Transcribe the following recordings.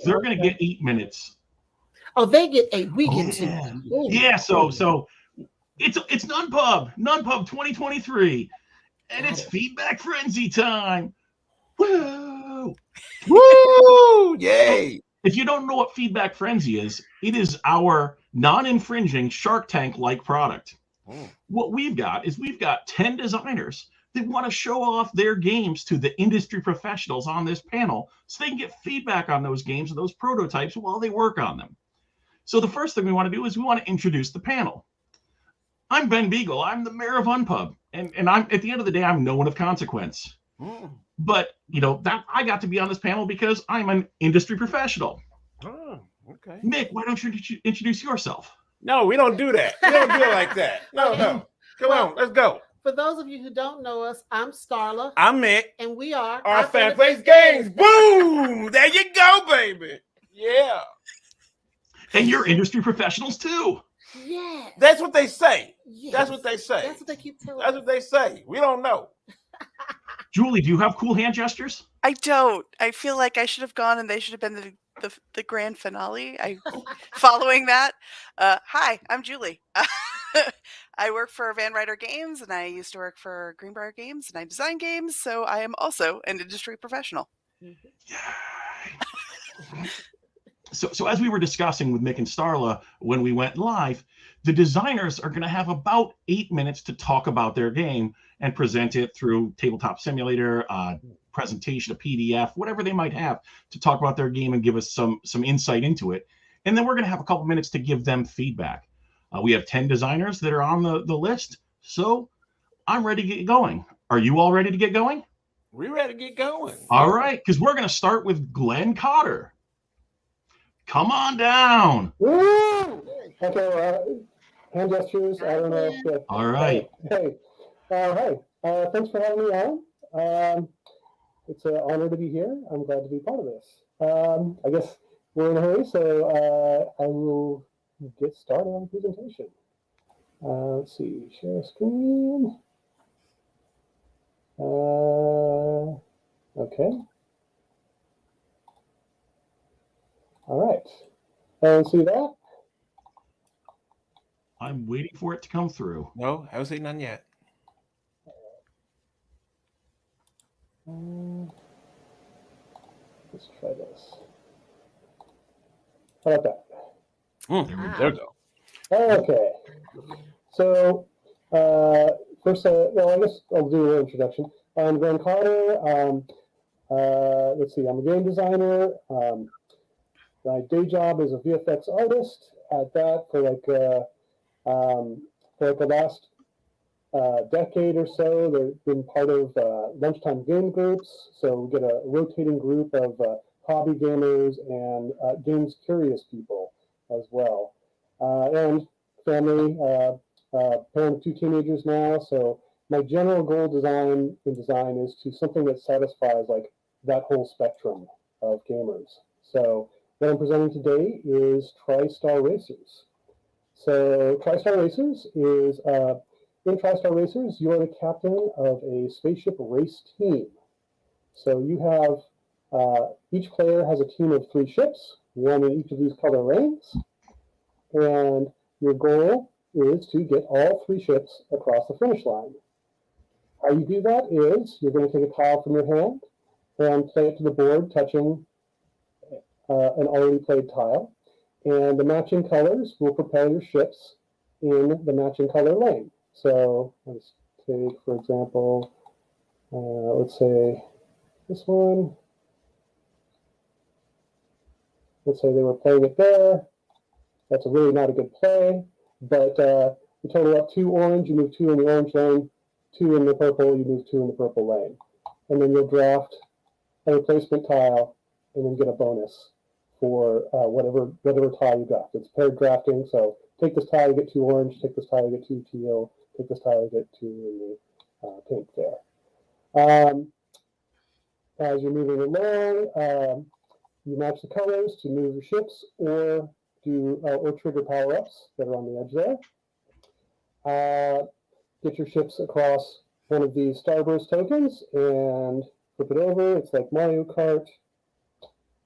They're going to get 8 minutes. Oh, they get 8. We Oh, get 2. yeah. Ooh. Yeah. So it's Nunpub 2023, and Got it's it. feedback frenzy time. Woo! Woo! So Yay! if you don't know what feedback frenzy is, it is our non-infringing Shark Tank-like product. What we've got 10 designers that want to show off their games to the industry professionals on this panel so they can get feedback on those games and those prototypes while they work on them. So the first thing we want to do is we want to introduce the panel. I'm Ben Beagle. I'm the mayor of Unpub. And I'm at the end of the day, I'm no one of consequence. But that I got to be on this panel because I'm an industry professional. Oh, okay. Mick, why don't you introduce yourself? No, we don't do that. We don't do it like that. No. Come on, let's go. For those of you who don't know us, I'm Starla. I'm Mick. And we are our Fan Place Games. Boom! There you go, baby. Yeah. And you're industry professionals too. Yes. That's what they say. Yes. That's what they say. That's what they keep telling That's us. what they say. We don't know. Julie, do you have cool hand gestures? I don't. I feel like I should have gone and they should have been the grand finale. Following that. Hi, I'm Julie. I work for Van Ryder Games, and I used to work for Greenbrier Games, and I design games, so I am also an industry professional. So as we were discussing with Mick and Starla when we went live, the designers are going to have about 8 minutes to talk about their game and present it through Tabletop Simulator, presentation, a PDF, whatever they might have to talk about their game and give us some insight into it. And then we're going to have a couple minutes to give them feedback. We have 10 designers that are on the list, so I'm ready to get going. Are you all ready to get going? We're ready to get going. All right, because we're going to start with Glenn Cotter. Come on down. Woo! Okay, hand gestures. I don't know. If all right. Hey, hi. Thanks for having me on. It's an honor to be here. I'm glad to be part of this. I guess we're in a hurry, so I will get started on the presentation. Let's see. Share screen. Okay. All right. See that? I'm waiting for it to come through. No, I haven't seen none yet. Let's try this. How about that? There we go. Okay. So, first, well, I guess I'll do an introduction. I'm Glenn Cotter. Let's see, I'm a game designer. My day job is a VFX artist. At that for like the last decade or so, they've been part of lunchtime game groups. So we get a rotating group of hobby gamers and games curious people as well. And family, parent of 2 teenagers now. So my general goal in design is to something that satisfies like that whole spectrum of gamers. So what I'm presenting today is TriStar Racers. So TriStar Racers is, in TriStar Racers, you're the captain of a spaceship race team. So you have, each player has a team of 3 ships, one in each of these color lanes. And your goal is to get all 3 ships across the finish line. How you do that is you're going to take a tile from your hand and play it to the board, touching an already played tile. And the matching colors will propel your ships in the matching color lane. So let's take, for example, let's say this one. Let's say they were playing it there. That's really not a good play, but you total up 2 orange, you move 2 in the orange lane, 2 in the purple, you move 2 in the purple lane. And then you'll draft a replacement tile and then get a bonus for whatever tile you draft. It's paired drafting, so take this tile, you get 2 orange, take this tile, you get 2 teal, take this tile, you get 2 in the pink there. As you're moving along, you match the colors to move your ships or trigger power-ups that are on the edge there. Get your ships across one of these Starburst tokens and flip it over. It's like Mario Kart.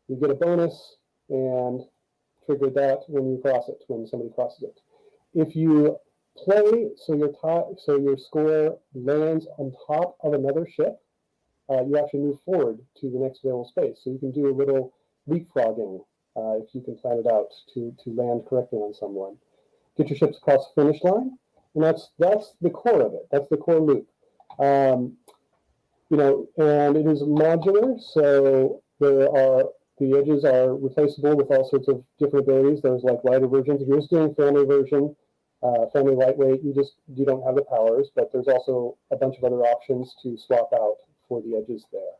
You get a bonus and trigger that when you cross it, when somebody crosses it. If you play so your score lands on top of another ship, you actually move forward to the next available space. So you can do a little leapfrogging if you can plan it out to land correctly on someone. Get your ships across the finish line, and that's the core of it. That's the core loop. And it is modular, so the edges are replaceable with all sorts of different abilities. There's like lighter versions. If you're just doing family version, family lightweight, you don't have the powers, but there's also a bunch of other options to swap out for the edges there.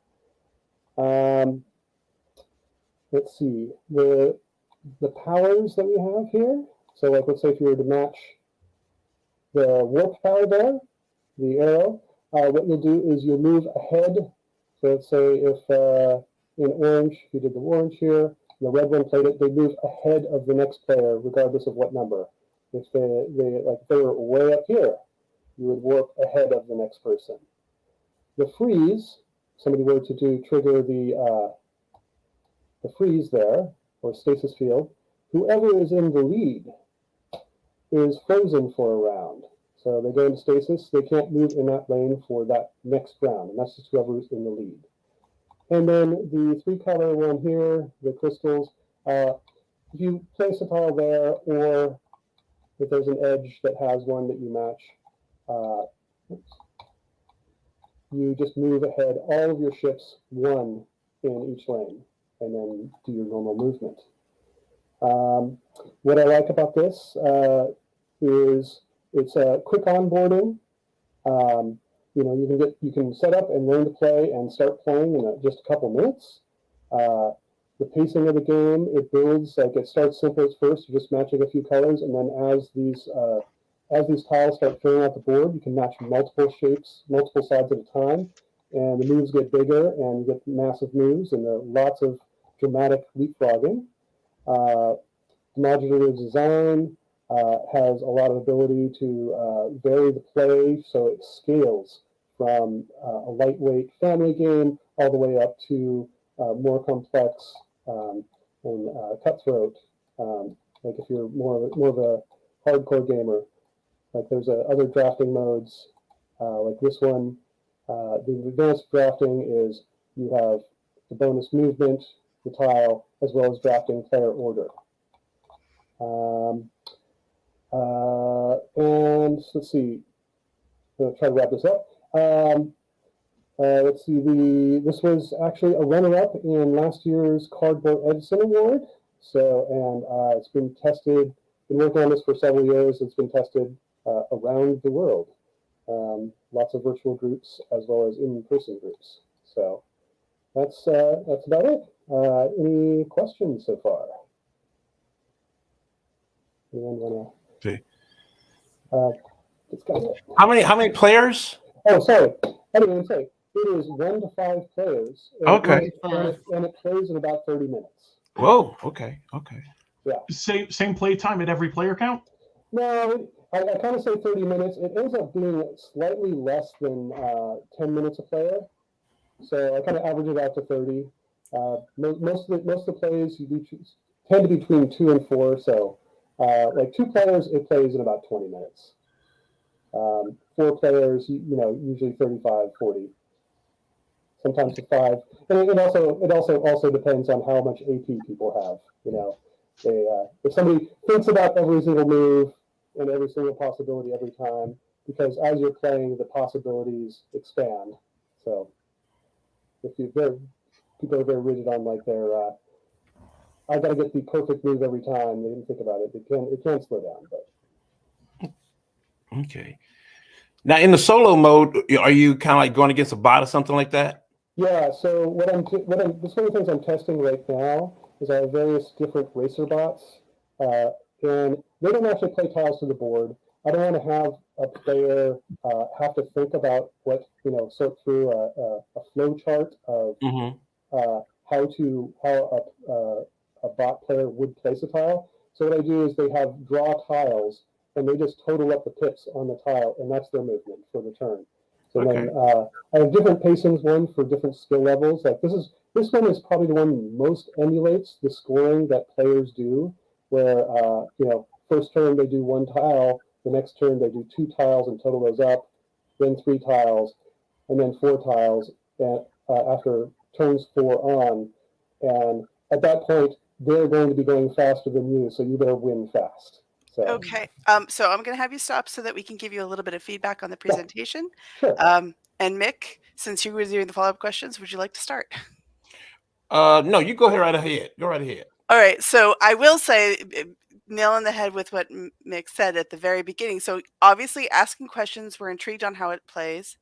Let's see the powers that we have here. So like, let's say if you were to match the warp power there, the arrow, what you'll do is you'll move ahead. So let's say if in orange, if you did the orange here, and the red one played it, they move ahead of the next player regardless of what number. If they were way up here, you would warp ahead of the next person. The freeze, somebody were to trigger the freeze there, or stasis field, whoever is in the lead is frozen for a round. So they go into stasis, they can't move in that lane for that next round, and that's just whoever's in the lead. And then the 3-color one here, the crystals, if you place a tile there, or if there's an edge that has one that you match, you just move ahead all of your ships one in each lane, and then do your normal movement. What I like about this is it's a quick onboarding. You can set up and learn to play and start playing in just a couple minutes. The pacing of the game, it builds, like it starts simple at first, you're just matching a few colors, and then as these tiles start filling out the board, you can match multiple shapes, multiple sides at a time, and the moves get bigger, and you get massive moves, and lots of dramatic leapfrogging. Modular design has a lot of ability to vary the play, so it scales from a lightweight family game all the way up to more complex and cutthroat. Like if you're more of a hardcore gamer, like there's other drafting modes like this one. The advanced drafting is you have the bonus movement, the tile, as well as drafting player order. And let's see, I'm going to try to wrap this up. Let's see, this was actually a runner-up in last year's Cardboard Edison Award. So, and it's been tested, been working on this for several years. It's been tested around the world. Lots of virtual groups as well as in-person groups. So that's about it. Any questions so far? Anyone want to? How many players? Oh, sorry. I didn't even say. It is 1 to 5 players. Okay. And it plays in about 30 minutes. Whoa. Okay. Yeah. Same play time at every player count? No, I kind of say 30 minutes. It ends up being slightly less than 10 minutes a player. So I kind of average it out to 30. Most of the plays you tend to be between 2 and 4. So like 2 players, it plays in about 20 minutes. 4 players, usually 35, 40. Sometimes to 5. And it also depends on how much AP people have. If somebody thinks about every single move and every single possibility every time, because as you're playing, the possibilities expand. So if people are very rigid on like their, I got to get the perfect move every time. They didn't think about it. It can slow down, but. Okay. Now in the solo mode, are you kind of like going against a bot or something like that? Yeah. So one of the things I'm testing right now is I have various different racer bots, and they don't actually play tiles to the board. I don't want to have a player have to think about sort through a flow chart of how a bot player would place a tile. So what I do is they have draw tiles, and they just total up the pips on the tile, and that's their movement for the turn. So then I have different pacings, one for different skill levels. Like this is This one is probably the one most emulates the scoring that players do, where first turn they do one tile, the next turn they do 2 tiles and total those up, then 3 tiles, and then 4 tiles after turns 4 on. And at that point, they're going to be going faster than you, so you better win fast. So. Okay. So I'm going to have you stop so that we can give you a little bit of feedback on the presentation. Sure. And Mick, since you were doing the follow-up questions, would you like to start? No, you go right ahead. Go right ahead. All right. So I will say, nail on the head with what Mick said at the very beginning. So obviously, asking questions, we're intrigued on how it plays.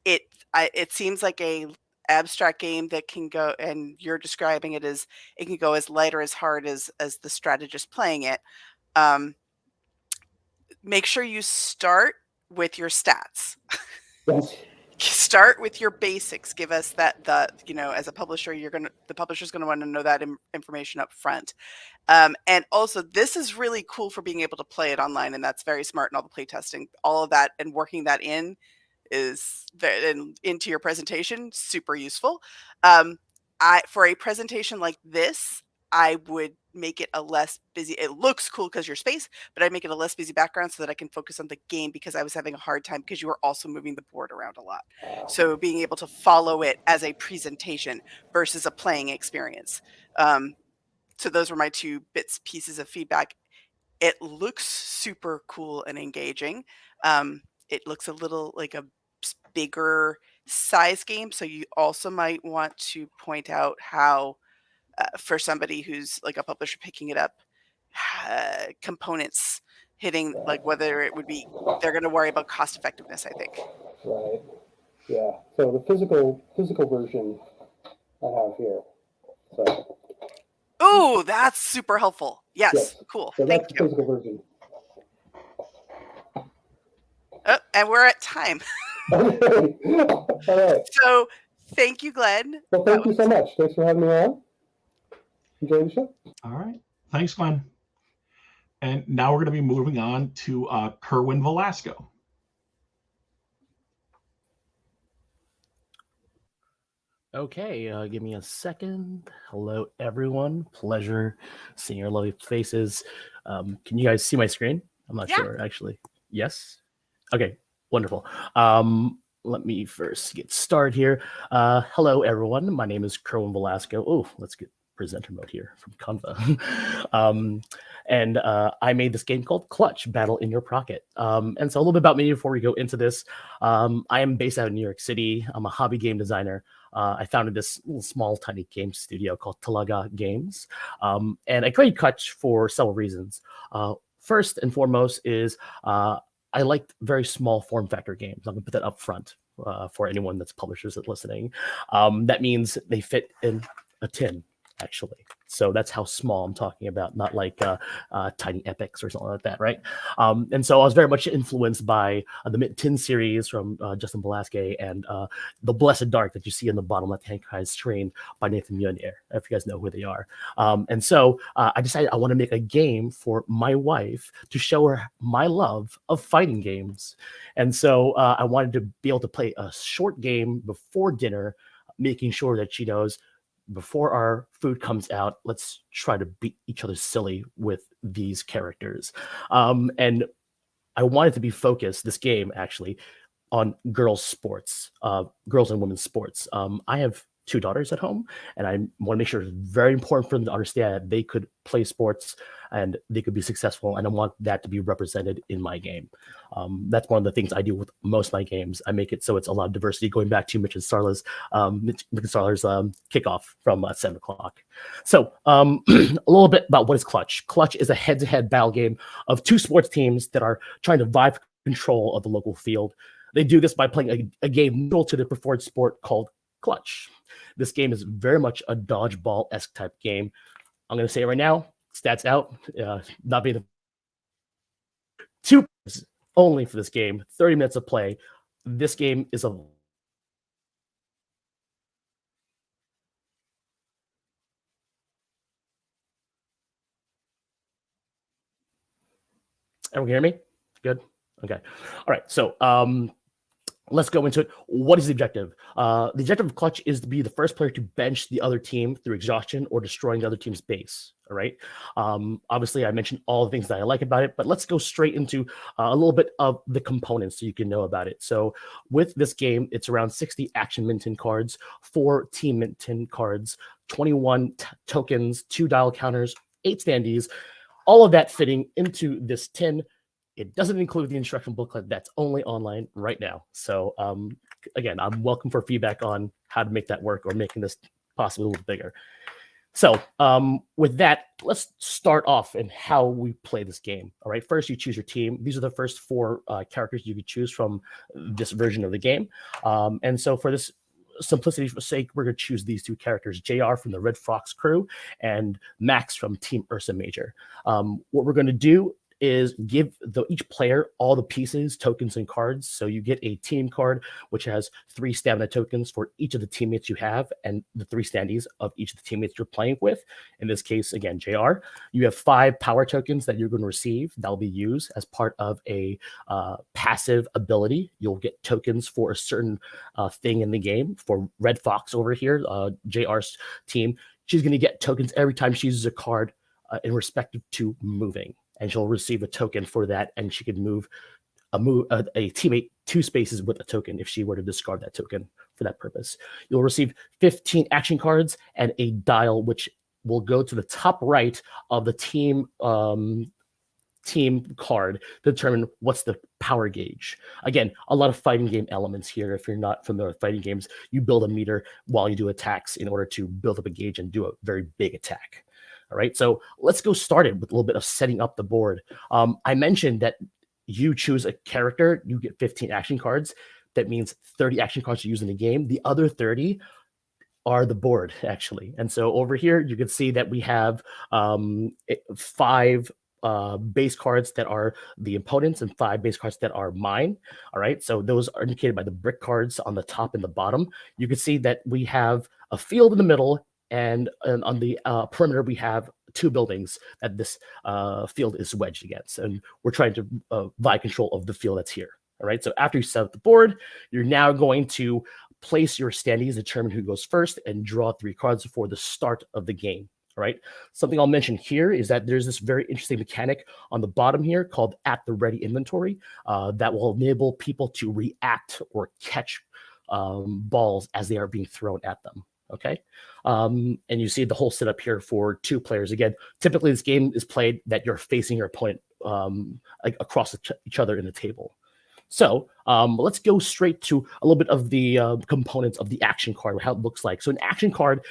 It seems like a abstract game that can go, and you're describing it as it can go as light or as hard as the strategist playing it. Make sure you start with your stats. Yes. Start with your basics. Give us that, as a publisher, the publisher's going to want to know that information up front. And also, this is really cool for being able to play it online, and that's very smart. And all the play testing, all of that, and working that into your presentation, super useful. For a presentation like this, I would make it a less busy. It looks cool because your space, but I make it a less busy background so that I can focus on the game, because I was having a hard time because you were also moving the board around a lot. So being able to follow it as a presentation versus a playing experience. So those were my 2 pieces of feedback. It looks super cool and engaging. It looks a little like a bigger size game. So you also might want to point out how, for somebody who's like a publisher picking it up, components hitting, like whether it would be, they're going to worry about cost effectiveness, I think. Right. Yeah. So the physical version I have here. So. Oh, that's super helpful. Yes. Cool. So Thank that's you. the physical version. Oh, and we're at time. Okay. All right. So thank you, Glenn. Well, thank you so much. Thanks for having me on. Enjoy the show. All right. Thanks, Glenn. And now we're going to be moving on to Kerwin Velasco. Okay, give me a second. Hello, everyone. Pleasure seeing your lovely faces. Can you guys see my screen? I'm not sure, actually. Yes? Okay, wonderful. Let me first get started here. Hello, everyone. My name is Kerwin Velasco. Oh, let's get presenter mode here from Canva. And I made this game called Clutch, Battle in Your Pocket. And so a little bit about me before we go into this. I am based out of New York City. I'm a hobby game designer. I founded this little small, tiny game studio called Talaga Games. And I created Clutch for several reasons. First and foremost is I like very small form factor games. I'm going to put that up front for anyone that's publishers that's listening. That means they fit in a tin, actually. So that's how small I'm talking about, not like tiny epics or something like that, right? And so I was very much influenced by the Mint Tin series from Justin Velasquez and The Blessed Dark that you see in the bottom left-hand screen by Nathan Mjolnir, if you guys know who they are. And so I decided I want to make a game for my wife to show her my love of fighting games. And so I wanted to be able to play a short game before dinner, making sure that she knows before our food comes out, let's try to beat each other silly with these characters. And I wanted to be focused, this game actually, on girls' sports, girls and women's sports. I have 2 daughters at home, and I want to make sure it's very important for them to understand that they could play sports and they could be successful, and I want that to be represented in my game. That's one of the things I do with most of my games. I make it so it's a lot of diversity, going back to Mitch and Starla's kickoff from 7 o'clock. So a little bit about what is Clutch. Clutch is a head-to-head battle game of 2 sports teams that are trying to vie for control of the local field. They do this by playing a game neutral to the preferred sport called Clutch. This game is very much a dodgeball-esque type game. I'm going to say it right now. Stats out. Not being the 2 only for this game. 30 minutes of play. This game is a Everyone hear me? Good. Okay. All right. So let's go into it. What is the objective? The objective of Clutch is to be the first player to bench the other team through exhaustion or destroying the other team's base. All right. Obviously, I mentioned all the things that I like about it, but let's go straight into a little bit of the components so you can know about it. So with this game, it's around 60 action Minton cards, 4 team Minton cards, 21 tokens, 2 dial counters, 8 standees, all of that fitting into this tin. It doesn't include the instruction booklet that's only online right now. So again, I'm welcome for feedback on how to make that work or making this possibly a little bigger. So with that, let's start off in how we play this game. All right, first you choose your team. These are the first 4 characters you could choose from this version of the game. And so for this simplicity's sake, we're going to choose these 2 characters, JR from the Red Fox crew and Max from Team Ursa Major. What we're going to do is give each player all the pieces, tokens, and cards. So you get a team card, which has 3 stamina tokens for each of the teammates you have and the 3 standees of each of the teammates you're playing with. In this case, again, JR. You have 5 power tokens that you're going to receive. That'll be used as part of a passive ability. You'll get tokens for a certain thing in the game. For Red Fox over here, JR's team, she's going to get tokens every time she uses a card in respect to moving. And she'll receive a token for that, and she can move a teammate 2 spaces with a token if she were to discard that token for that purpose. You'll receive 15 action cards and a dial, which will go to the top right of the team card to determine what's the power gauge. Again, a lot of fighting game elements here. If you're not familiar with fighting games, you build a meter while you do attacks in order to build up a gauge and do a very big attack. All right, so let's go started with a little bit of setting up the board. I mentioned that you choose a character, you get 15 action cards. That means 30 action cards to use in the game. The other 30 are the board, actually. And so over here, you can see that we have 5 base cards that are the opponents and 5 base cards that are mine. All right, so those are indicated by the brick cards on the top and the bottom. You can see that we have a field in the middle, and on the perimeter, we have 2 buildings that this field is wedged against. And we're trying to vie control of the field that's here. All right, so after you set up the board, you're now going to place your standees, determine who goes first, and draw 3 cards before the start of the game. All right, something I'll mention here is that there's this very interesting mechanic on the bottom here called at the ready inventory that will enable people to react or catch balls as they are being thrown at them. Okay, and you see the whole setup here for 2 players. Again, typically this game is played that you're facing your opponent like across each other in the table. So let's go straight to a little bit of the components of the action card, how it looks like. So an action card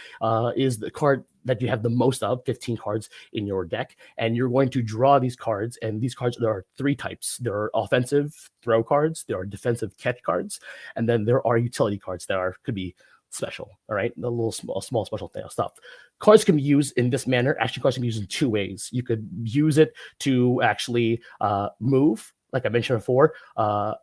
is the card that you have the most of, 15 cards in your deck, and you're going to draw these cards. And these cards, there are 3 types. There are offensive throw cards, there are defensive catch cards, and then there are utility cards that could be special. All right, a little small special stuff. Cards can be used in this manner. Action cards can be used in 2 ways. You could use it to actually move. Like I mentioned before,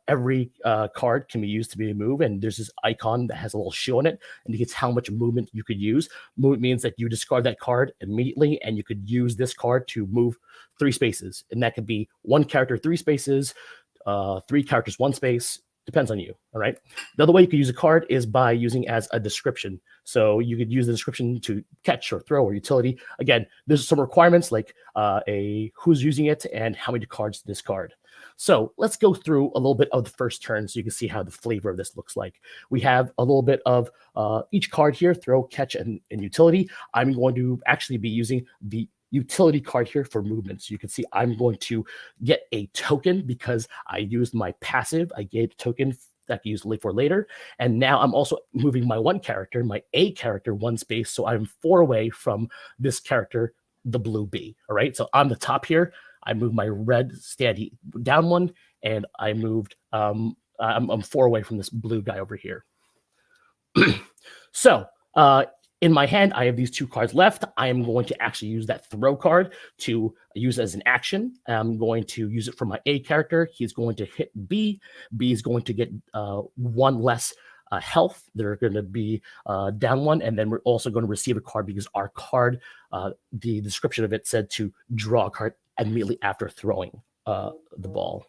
every card can be used to be a move, and there's this icon that has a little shoe on it, and it gets how much movement you could use. Movement means that you discard that card immediately, and you could use this card to move 3 spaces, and that could be 1 character 3 spaces, 3 characters 1 space. Depends on you. All right. The other way you could use a card is by using as a description. So you could use the description to catch or throw or utility. Again, there's some requirements like who's using it and how many cards to discard. So let's go through a little bit of the first turn so you can see how the flavor of this looks like. We have a little bit of each card here, throw, catch, and utility. I'm going to actually be using the utility card here for movement. So you can see I'm going to get a token because I used my passive. I gave a token that I can use for later. And now I'm also moving my 1 character, my A character, 1 space. So I'm 4 away from this character, the blue B. All right. So on the top here, I moved my red standee down 1, and I moved, I'm 4 away from this blue guy over here. So, in my hand, I have these 2 cards left. I am going to actually use that throw card to use as an action. I'm going to use it for my A character. He's going to hit B. B is going to get 1 less health. They're going to be down 1. And then we're also going to receive a card because our card, the description of it said to draw a card immediately after throwing the ball.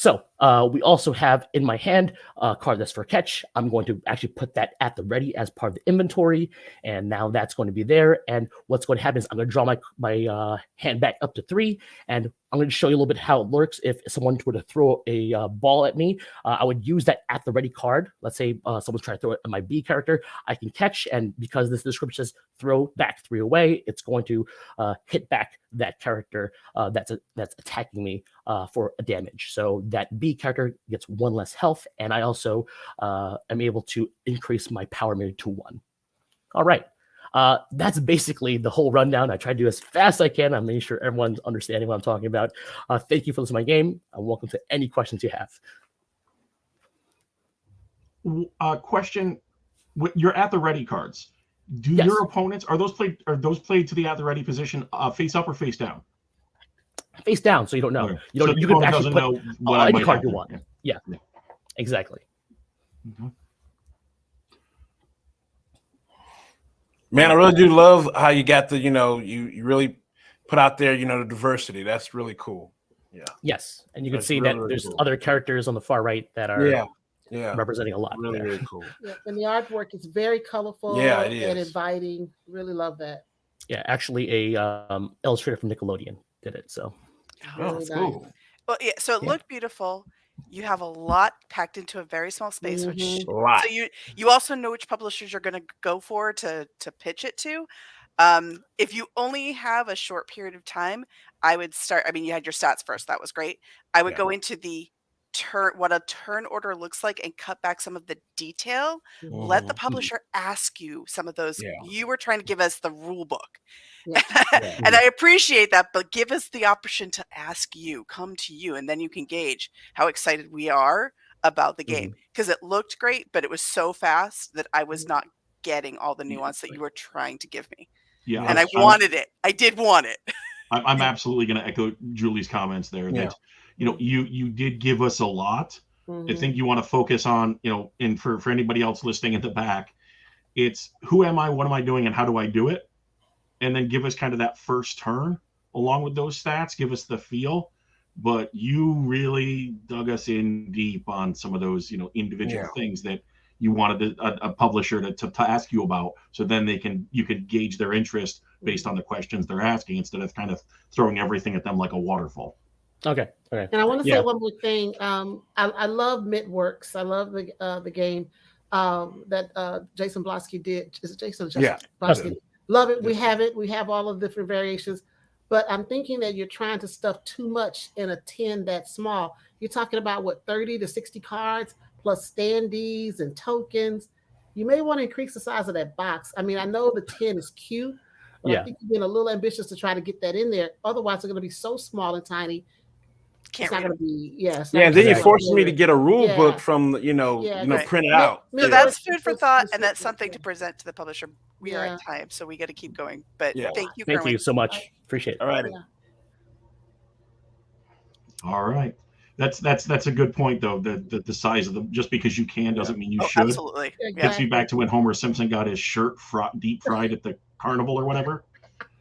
So we also have in my hand a card that's for catch. I'm going to actually put that at the ready as part of the inventory. And now that's going to be there. And what's going to happen is I'm going to draw my hand back up to 3. And I'm going to show you a little bit how it works. If someone were to throw a ball at me, I would use that at the ready card. Let's say someone's trying to throw it at my B character. I can catch. And because this description says throw back 3 away, it's going to hit back that character that's attacking me for a damage. So that B character gets 1 less health, and I also am able to increase my power meter to 1. All right. That's basically the whole rundown. I tried to do as fast as I can. I'm making sure everyone's understanding what I'm talking about. Thank you for listening to my game. I'm welcome to any questions you have. Question: you're at the ready cards. Do Yes. your opponents are those played to the at the ready position face up or face down? Face down, so you don't know. Okay. You don't. So the you can opponent actually doesn't put know what I any might card have you there. want. Yeah. Yeah. Exactly. Mm-hmm. Man, I really do love how you got the, you really put out there, the diversity. That's really cool. Yeah. Yes, and you can That's see really, that really there's cool. other characters on the far right that are Yeah. representing a lot. Really, there. really cool. Yeah, and the artwork is very colorful Yeah, it and is. inviting. Really love that. Yeah, actually, a illustrator from Nickelodeon did it. So Oh, Really that's nice. cool. Well, yeah. So it Yeah. looked beautiful. You have a lot packed into a very small space, which Mhm. A lot. so you also know which publishers you're going to go for to pitch it to. If you only have a short period of time, I would start. I mean, you had your stats first. That was great. I would Yeah. go into the what a turn order looks like and cut back some of the detail. Let the Mhm. publisher ask you some of those. Yeah. You were trying to give us the rule book. Yeah. Yeah. And I appreciate that, but give us the option to ask you, come to you, and then you can gauge how excited we are about the game. Because it looked great, but it was so fast that I was not getting all the nuance that you were trying to give me. Yeah, And I wanted it. I did want it. I'm absolutely going to echo Julie's comments there. Yeah. That you did give us a lot. I Mhm. think you want to focus on, and for anybody else listening at the back, it's who am I, what am I doing, and how do I do it? And then give us kind of that first turn along with those stats, give us the feel. But you really dug us in deep on some of those, individual things that you wanted a publisher to ask you about. So then you could gauge their interest based on the questions they're asking instead of kind of throwing everything at them like a waterfall. okay. And I want to Yeah. say one more thing. I love Midworks. I love the game that Jason Blosky did. Is it Jason? Yeah. Blosky. Love it. We have it. We have all of the different variations. But I'm thinking that you're trying to stuff too much in a tin that's small. You're talking about 30 to 60 cards plus standees and tokens. You may want to increase the size of that box. I mean, I know the tin is cute, but I think you're being a little ambitious to try to get that in there. Otherwise, it's going to be so small and tiny. Can't It's not read going to be, it's not Yeah, gonna then be you're like forcing me to that. get a rule Yeah. book from, Yeah, right. print it out. Mid- So Yeah. that's food for thought, and that's Midworks, something yeah. to present to the publisher. We are Yeah. at time, so we got to keep going. But Yeah. thank you, Thank Kerwin. you so much. Appreciate it. All right. Yeah. All right. That's a good point though. The size of them, just because you can doesn't mean you should. Absolutely. Yeah, Yeah. Gets me back to when Homer Simpson got his shirt deep fried at the carnival or whatever.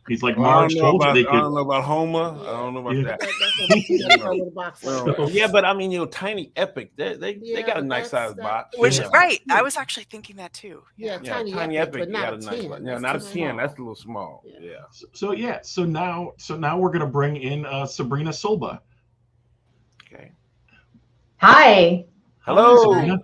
He's like, I Marge don't know told you about, they I don't could. know about Homer. I don't know about Yeah. that. That's what a little box. Well, yeah, but I mean, Tiny Epic, they Yeah, got a but nice that's- size box. Which Yeah. right, I was actually thinking that too. Yeah, Yeah, Tiny, Tiny Epic, Epic but not got a a nice 10. one. Yeah, That's not a too 10. small. That's a little small. Yeah. Yeah. So now we're gonna bring in Sabrina Silva. Okay. Hi. Hello. Sabrina.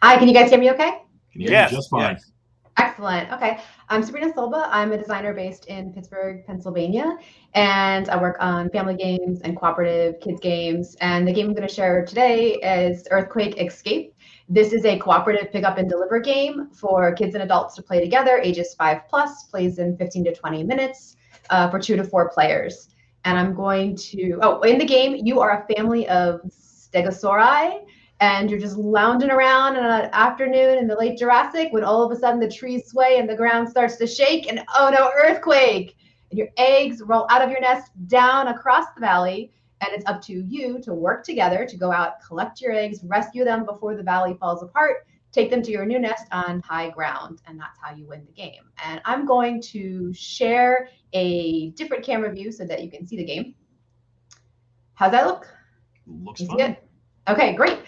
Hi, can you guys hear me okay? Can you hear me Yes. just fine? Yes. Excellent. Okay. I'm Sabrina Silva. I'm a designer based in Pittsburgh, Pennsylvania, and I work on family games and cooperative kids games. And the game I'm going to share today is Earthquake Escape. This is a cooperative pick up and deliver game for kids and adults to play together, ages 5+, plays in 15 to 20 minutes for 2 to 4 players. And I'm going to, in the game, you are a family of Stegosauri, and you're just lounging around in an afternoon in the late Jurassic when all of a sudden the trees sway and the ground starts to shake and oh no, earthquake! And your eggs roll out of your nest down across the valley, and it's up to you to work together to go out, collect your eggs, rescue them before the valley falls apart, take them to your new nest on high ground, and that's how you win the game. And I'm going to share a different camera view so that you can see the game. How's that look? Looks You see fun. it? Okay, great.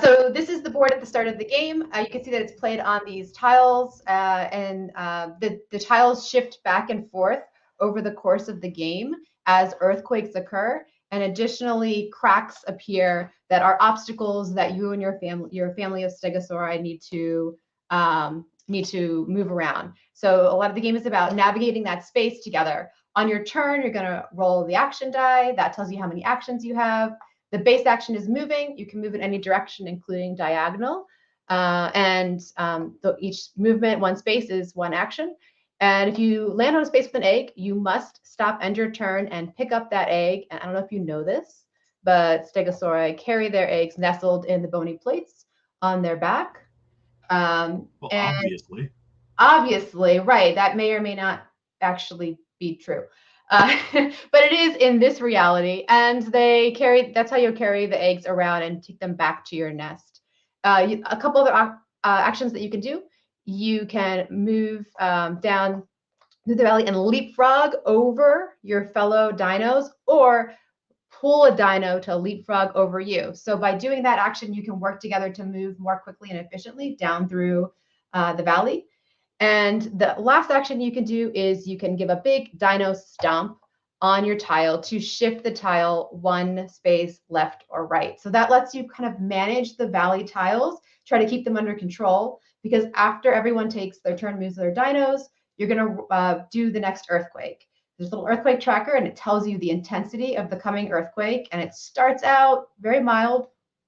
So this is the board at the start of the game. You can see that it's played on these tiles, and the tiles shift back and forth over the course of the game as earthquakes occur. And additionally, cracks appear that are obstacles that you and your family of Stegosauri need to move around. So a lot of the game is about navigating that space together. On your turn, you're going to roll the action die. That tells you how many actions you have. The base action is moving. You can move in any direction, including diagonal. Each movement, one space, is one action. And if you land on a space with an egg, you must stop end your turn and pick up that egg. And I don't know if you know this, but Stegosauri carry their eggs nestled in the bony plates on their back. Obviously, right. That may or may not actually be true. But it is in this reality, and that's how you'll carry the eggs around and take them back to your nest. A couple other actions that you can do. You can move down through the valley and leapfrog over your fellow dinos, or pull a dino to leapfrog over you. So by doing that action, you can work together to move more quickly and efficiently down through the valley. And the last action you can do is you can give a big dino stomp on your tile to shift the tile one space left or right. So that lets you kind of manage the valley tiles, try to keep them under control, because after everyone takes their turn, moves their dinos, you're going to do the next earthquake. There's a little earthquake tracker, and it tells you the intensity of the coming earthquake. And it starts out very mild,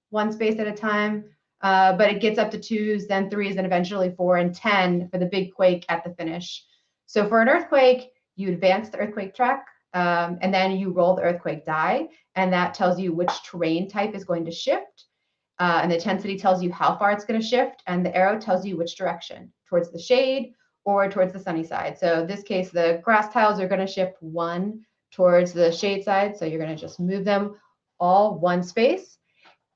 one space at a time. But it gets up to 2s, then 3s, and eventually 4 and 10 for the big quake at the finish. So for an earthquake, you advance the earthquake track, and then you roll the earthquake die, and that tells you which terrain type is going to shift. And the intensity tells you how far it's going to shift, and the arrow tells you which direction, towards the shade or towards the sunny side. So in this case, the grass tiles are going to shift 1 towards the shade side, so you're going to just move them all one space.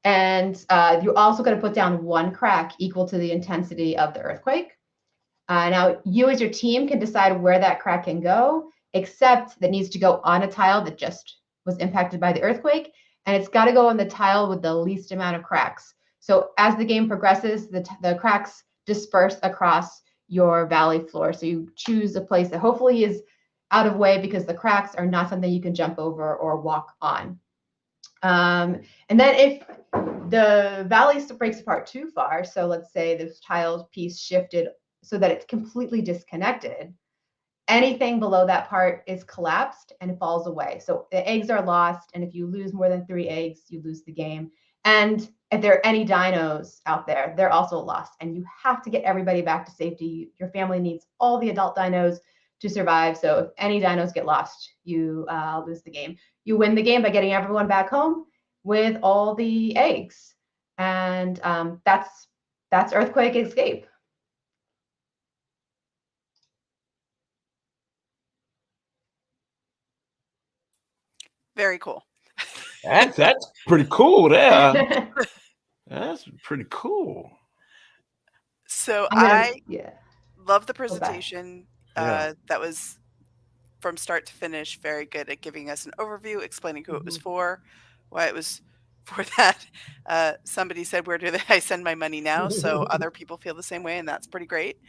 And you're also going to put down 1 crack equal to the intensity of the earthquake. Now, you as your team can decide where that crack can go, except that needs to go on a tile that just was impacted by the earthquake, and it's got to go on the tile with the least amount of cracks. So as the game progresses, the cracks disperse across your valley floor. So you choose a place that hopefully is out of way, because the cracks are not something you can jump over or walk on. And then if the valley breaks apart too far, so let's say this tile piece shifted so that it's completely disconnected, anything below that part is collapsed and it falls away. So the eggs are lost, and if you lose more than 3 eggs, you lose the game. And if there are any dinos out there, they're also lost, and you have to get everybody back to safety. Your family needs all the adult dinos to survive. So if any dinos get lost, you lose the game. You win the game by getting everyone back home with all the eggs. And that's Earthquake Escape. Very cool. That's pretty cool. There. That's pretty cool. So I love the presentation. That was from start to finish very good at giving us an overview, explaining who it was for, why it was for that. Somebody said, "Where do I send my money now?" So other people feel the same way, and that's pretty great.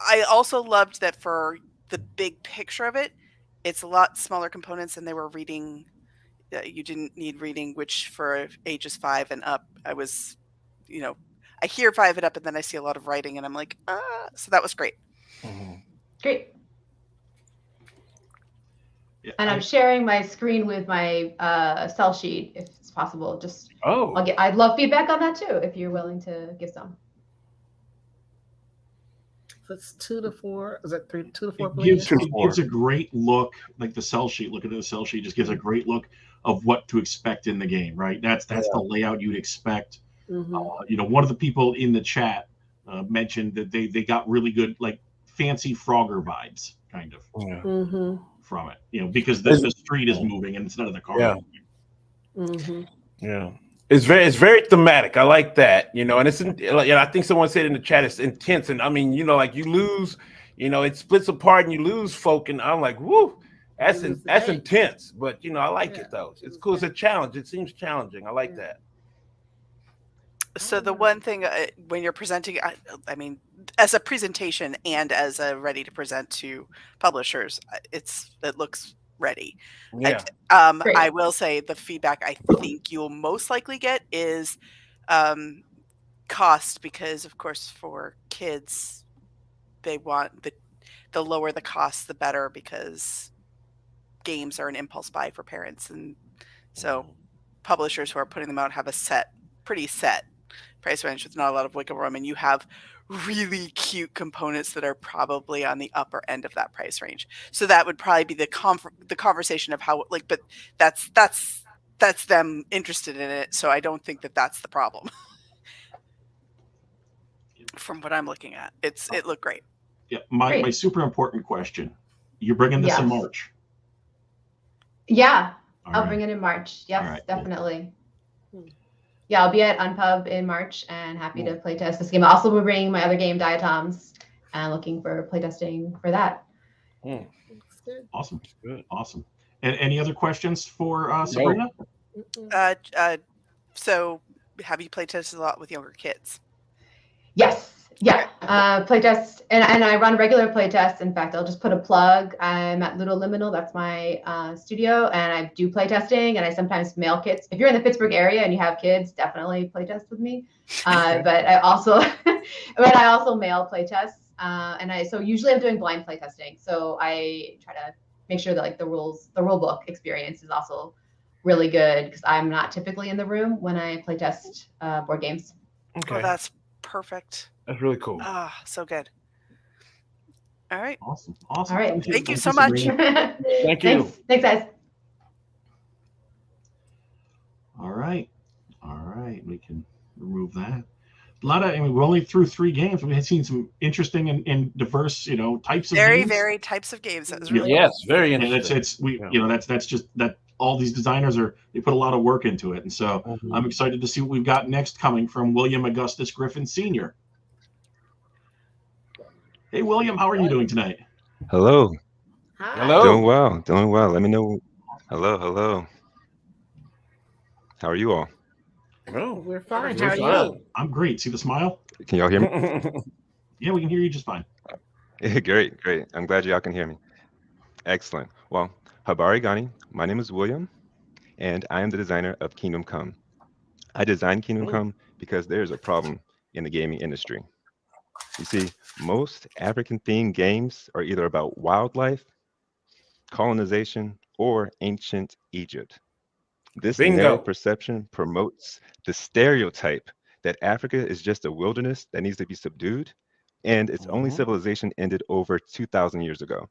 I also loved that for the big picture of it, it's a lot smaller components, and they were reading. You didn't need reading, which for ages 5 and up, I was, I hear 5 and up, and then I see a lot of writing, and I'm like, so that was great. Mm-hmm. Great. Yeah, and I'm sharing my screen with my cell sheet, if it's possible. I'd love feedback on that too, if you're willing to give some. It's 2 to 4. Is that 2 to 4? It gives a great look, like the cell sheet. Looking at the cell sheet just gives a great look of what to expect in the game, right? That's the layout you'd expect. Mm-hmm. One of the people in the chat mentioned that they got really good, like fancy Frogger vibes, kind of from it. Because the street is moving and it's none of the car. Yeah. It's very thematic. I like that, and it's I think someone said in the chat it's intense, and I mean, like you lose, it splits apart and you lose folk, and I'm like, woo, That's Lose the that's game. intense, but you know, I like Yeah, it though. It's lose cool. It's the a challenge. It seems challenging. I like Yeah. that. So the Oh. one thing when you're presenting, I mean, as a presentation and as a ready to present to publishers, it looks ready. Yeah. Great. I will say the feedback I think you'll most likely get is cost, because of course for kids they want the lower the cost the better, because games are an impulse buy for parents, and so publishers who are putting them out have a pretty set price range with not a lot of wiggle room, and you have really cute components that are probably on the upper end of that price range. So that would probably be the conversation of how, like, but that's them interested in it. So I don't think that that's the problem. From what I'm looking at, it looked great. Yeah, my Great. super important question. You're bringing this in Yes. March. Yeah, All I'll right. bring it in March. Yes, All right, cool. definitely. Hmm. Yeah, I'll be at Unpub in March and happy to play test this game. I'll also be bringing my other game, Diatoms, and looking for playtesting for that. Mm. Looks good. Awesome. Good. Awesome. And any other questions for Sabrina? Mm-mm. So have you played tested a lot with younger kids? Yes. Yeah. Playtest, and I run regular playtests. In fact, I'll just put a plug. I'm at Little Liminal. That's my studio, and I do playtesting, and I sometimes mail kits. If you're in the Pittsburgh area and you have kids, definitely playtest with me. But I also, mail playtests, so usually I'm doing blind playtesting. So I try to make sure that like the rule book experience is also really good, because I'm not typically in the room when I playtest board games. Okay. Oh, that's perfect. That's really cool. Ah, so good. All right. Awesome. All right. Thank you so much. Sabrina. Thank you. Thanks, guys. All right. We can remove that. A lot of, we're only through 3 games. We had seen some interesting and diverse, types of Very, games. very types of games. That was Yeah. really Yes, very And interesting. that's just that all these designers they put a lot of work into it. And so Mhm. I'm excited to see what we've got next coming from William Augustus Griffin Sr. Hey, William, how are you doing tonight? Hello. Hi. Hello. Doing well. Let me know. Hello. How are you all? Oh. We're fine. We're How are fine. you? I'm great. See the smile? Can y'all hear me? Yeah, we can hear you just fine. Great. I'm glad y'all can hear me. Excellent. Well, Habari Gani, my name is William, and I am the designer of Kingdom Come. I designed Kingdom Come because there's a problem in the gaming industry. You see, most African-themed games are either about wildlife, colonization, or ancient Egypt. This Bingo. narrow perception promotes the stereotype that Africa is just a wilderness that needs to be subdued, and its only Mhm. civilization ended over 2,000 years ago.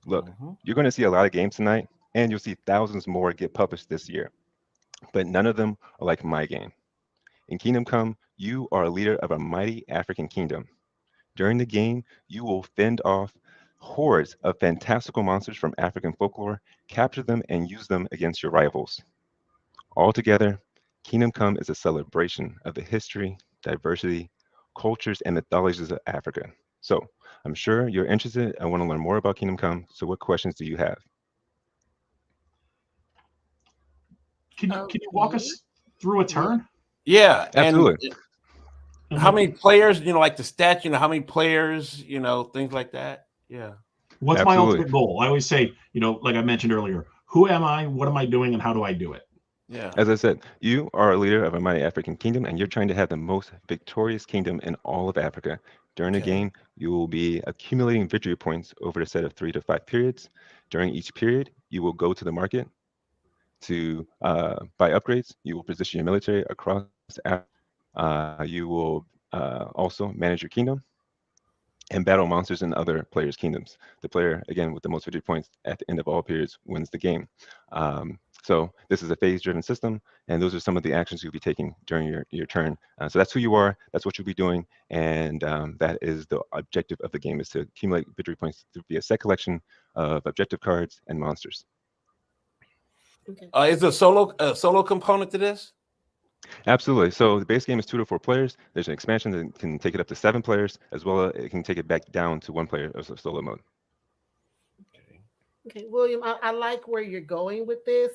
Look, Mhm. you're going to see a lot of games tonight, and you'll see thousands more get published this year, but none of them are like my game. In Kingdom Come, you are a leader of a mighty African kingdom. During the game, you will fend off hordes of fantastical monsters from African folklore, capture them, and use them against your rivals. Altogether, Kingdom Come is a celebration of the history, diversity, cultures, and mythologies of Africa. So I'm sure you're interested and want to learn more about Kingdom Come. So what questions do you have? Can you walk us through a turn? Yeah, Absolutely. And how many players? Like the stats. How many players? Things like that. Yeah. What's my Absolutely. ultimate goal? I always say, like I mentioned earlier, who am I? What am I doing? And how do I do it? Yeah. As I said, you are a leader of a mighty African kingdom, and you're trying to have the most victorious kingdom in all of Africa. During the Okay. game, you will be accumulating victory points over a set of 3 to 5 periods. During each period, you will go to the market to buy upgrades. You will position your military across Africa. You will also manage your kingdom and battle monsters in other players' kingdoms. The player, again, with the most victory points at the end of all periods wins the game. So this is a phase-driven system, and those are some of the actions you'll be taking during your turn. So that's who you are, that's what you'll be doing, and that is the objective of the game, is to accumulate victory points through a set collection of objective cards and monsters. Okay. Is there a solo component to this? Absolutely. So the base game is 2 to 4 players. There's an expansion that can take it up to 7 players, as well as it can take it back down to 1 player as a solo mode. Okay. Okay, William, I like where you're going with this,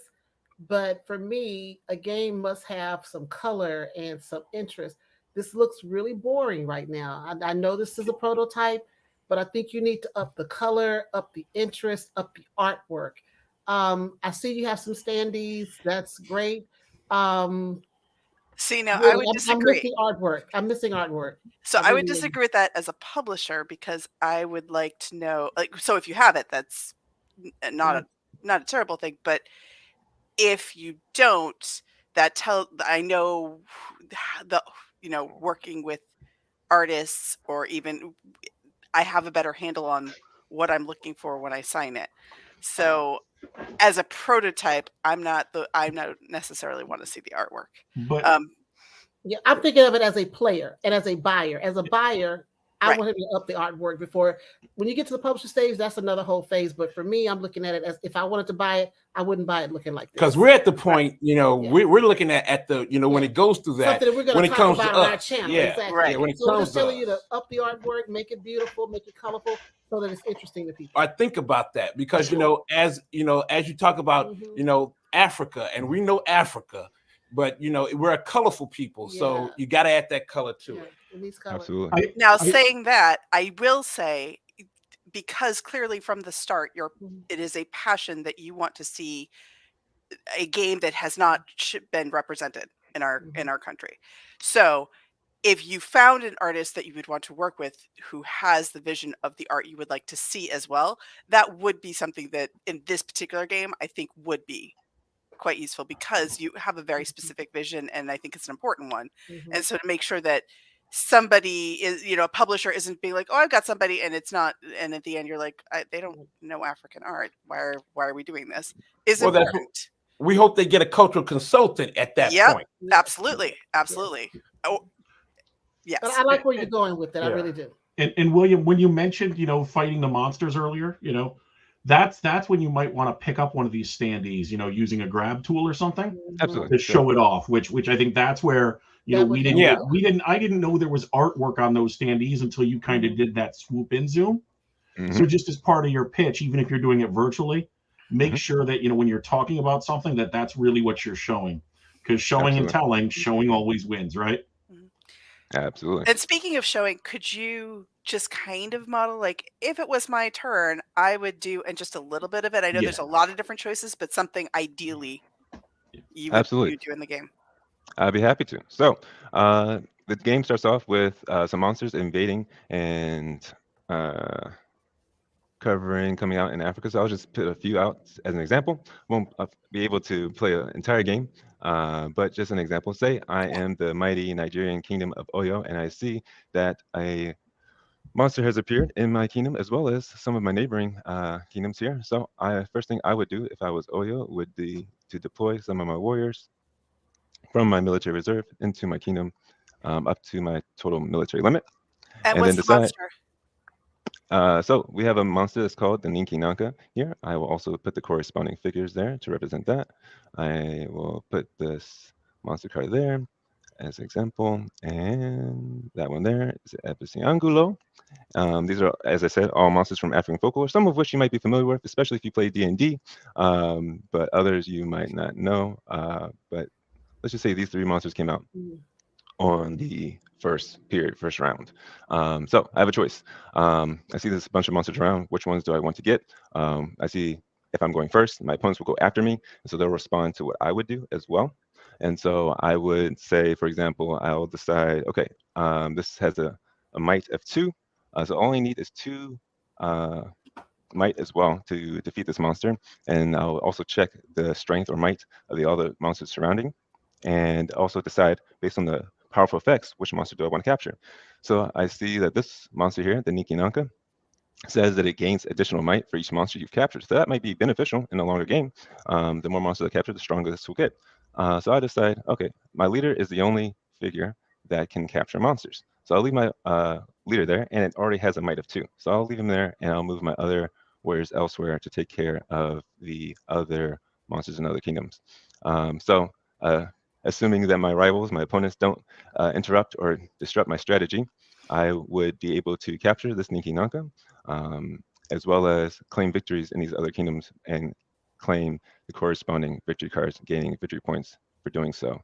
but for me, a game must have some color and some interest. This looks really boring right now. I know this is a prototype, but I think you need to up the color, up the interest, up the artwork. I see you have some standees. That's great. Um, See, now I really, would I'm disagree. missing artwork. I'm missing artwork. So I I would really am. disagree with that as a publisher because I would like to know, like, so if you have it, that's not a terrible thing. But if you don't, I know the working with artists, or even I have a better handle on what I'm looking for when I sign it. So as a prototype, I'm not necessarily want to see the artwork. But Yeah, I'm thinking of it as a player and as a buyer. As a buyer, I Right. want him to up the artwork before. When you get to the publisher stage, that's another whole phase. But for me, I'm looking at it as if I wanted to buy it, I wouldn't buy it looking like this. Because we're at the point, Yeah. we're looking at the, when Yeah. it goes through that, Something that we're going when to it talk comes about to on our us. channel. Yeah, Exactly. yeah, when it So we're comes just to telling us. you to up the artwork, make it beautiful, make it colorful, so that it's interesting to people. I think about that because as you talk about Africa, and we know Africa, but we're a colorful people, so Yeah. you got to add that color to Yeah, it. it needs color. Absolutely. Now, saying that, I will say, because clearly from the start, it is a passion that you want to see a game that has not been represented in our country. So if you found an artist that you would want to work with who has the vision of the art you would like to see as well, that would be something that in this particular game I think would be quite useful, because you have a very specific vision, and I think it's an important one. And so to make sure that somebody is, a publisher isn't being like, oh, I've got somebody, and it's not, and at the end you're like, they don't know African art. Why are we doing this? Is Well, important. We hope they get a cultural consultant at that point. Absolutely. Oh, yes. But I like where you're going with it. I Yeah. really do. And William, when you mentioned, fighting the monsters earlier, that's when you might want to pick up one of these standees, using a grab tool or something Absolutely. to show it off, which I think that's where, That we would didn't, help. I didn't know there was artwork on those standees until you kind of did that swoop in zoom. Mhm. So just as part of your pitch, even if you're doing it virtually, make Mhm. sure that, when you're talking about something, that's really what you're showing, because showing and Absolutely. showing always wins, right? Absolutely. And speaking of showing, could you just kind of model, like, if it was my turn, I would do, and just a little bit of it. I know there's a lot of different choices, but something ideally you would Absolutely. do in the game. I'd be happy to. So, the game starts off with some monsters invading and coming out in Africa. So I'll just put a few out as an example. Won't be able to play an entire game, but just an example. Say I am the mighty Nigerian kingdom of Oyo, and I see that a monster has appeared in my kingdom, as well as some of my neighboring kingdoms here. So first thing I would do if I was Oyo would be to deploy some of my warriors from my military reserve into my kingdom, up to my total military limit. And then what's the decide. monster? So we have a monster that's called the Ninki Nanka here. I will also put the corresponding figures there to represent that. I will put this monster card there as an example, and that one there is Epiciangulo. These are, as I said, all monsters from African folklore, some of which you might be familiar with, especially if you play D&D, but others you might not know. But let's just say these three monsters came out on the first round. So I have a choice. I see there's a bunch of monsters around. Which ones do I want to get? I see if I'm going first, my opponents will go after me, and so they'll respond to what I would do as well. And so I would say, for example, I'll decide, okay, this has a might of 2, so all I need is 2 might as well to defeat this monster, and I'll also check the strength or might of the other monsters surrounding, and also decide based on the powerful effects which monster do I want to capture. So I see that this monster here, the Ninki Nanka, says that it gains additional might for each monster you've captured. So that might be beneficial in a longer game. The more monsters I capture, the stronger this will get. So I decide, okay, my leader is the only figure that can capture monsters. So I'll leave my leader there, and it already has a might of 2. So I'll leave him there, and I'll move my other warriors elsewhere to take care of the other monsters in other kingdoms. Assuming that my rivals, my opponents, don't interrupt or disrupt my strategy, I would be able to capture this Ninki Nanka, as well as claim victories in these other kingdoms and claim the corresponding victory cards, gaining victory points for doing so,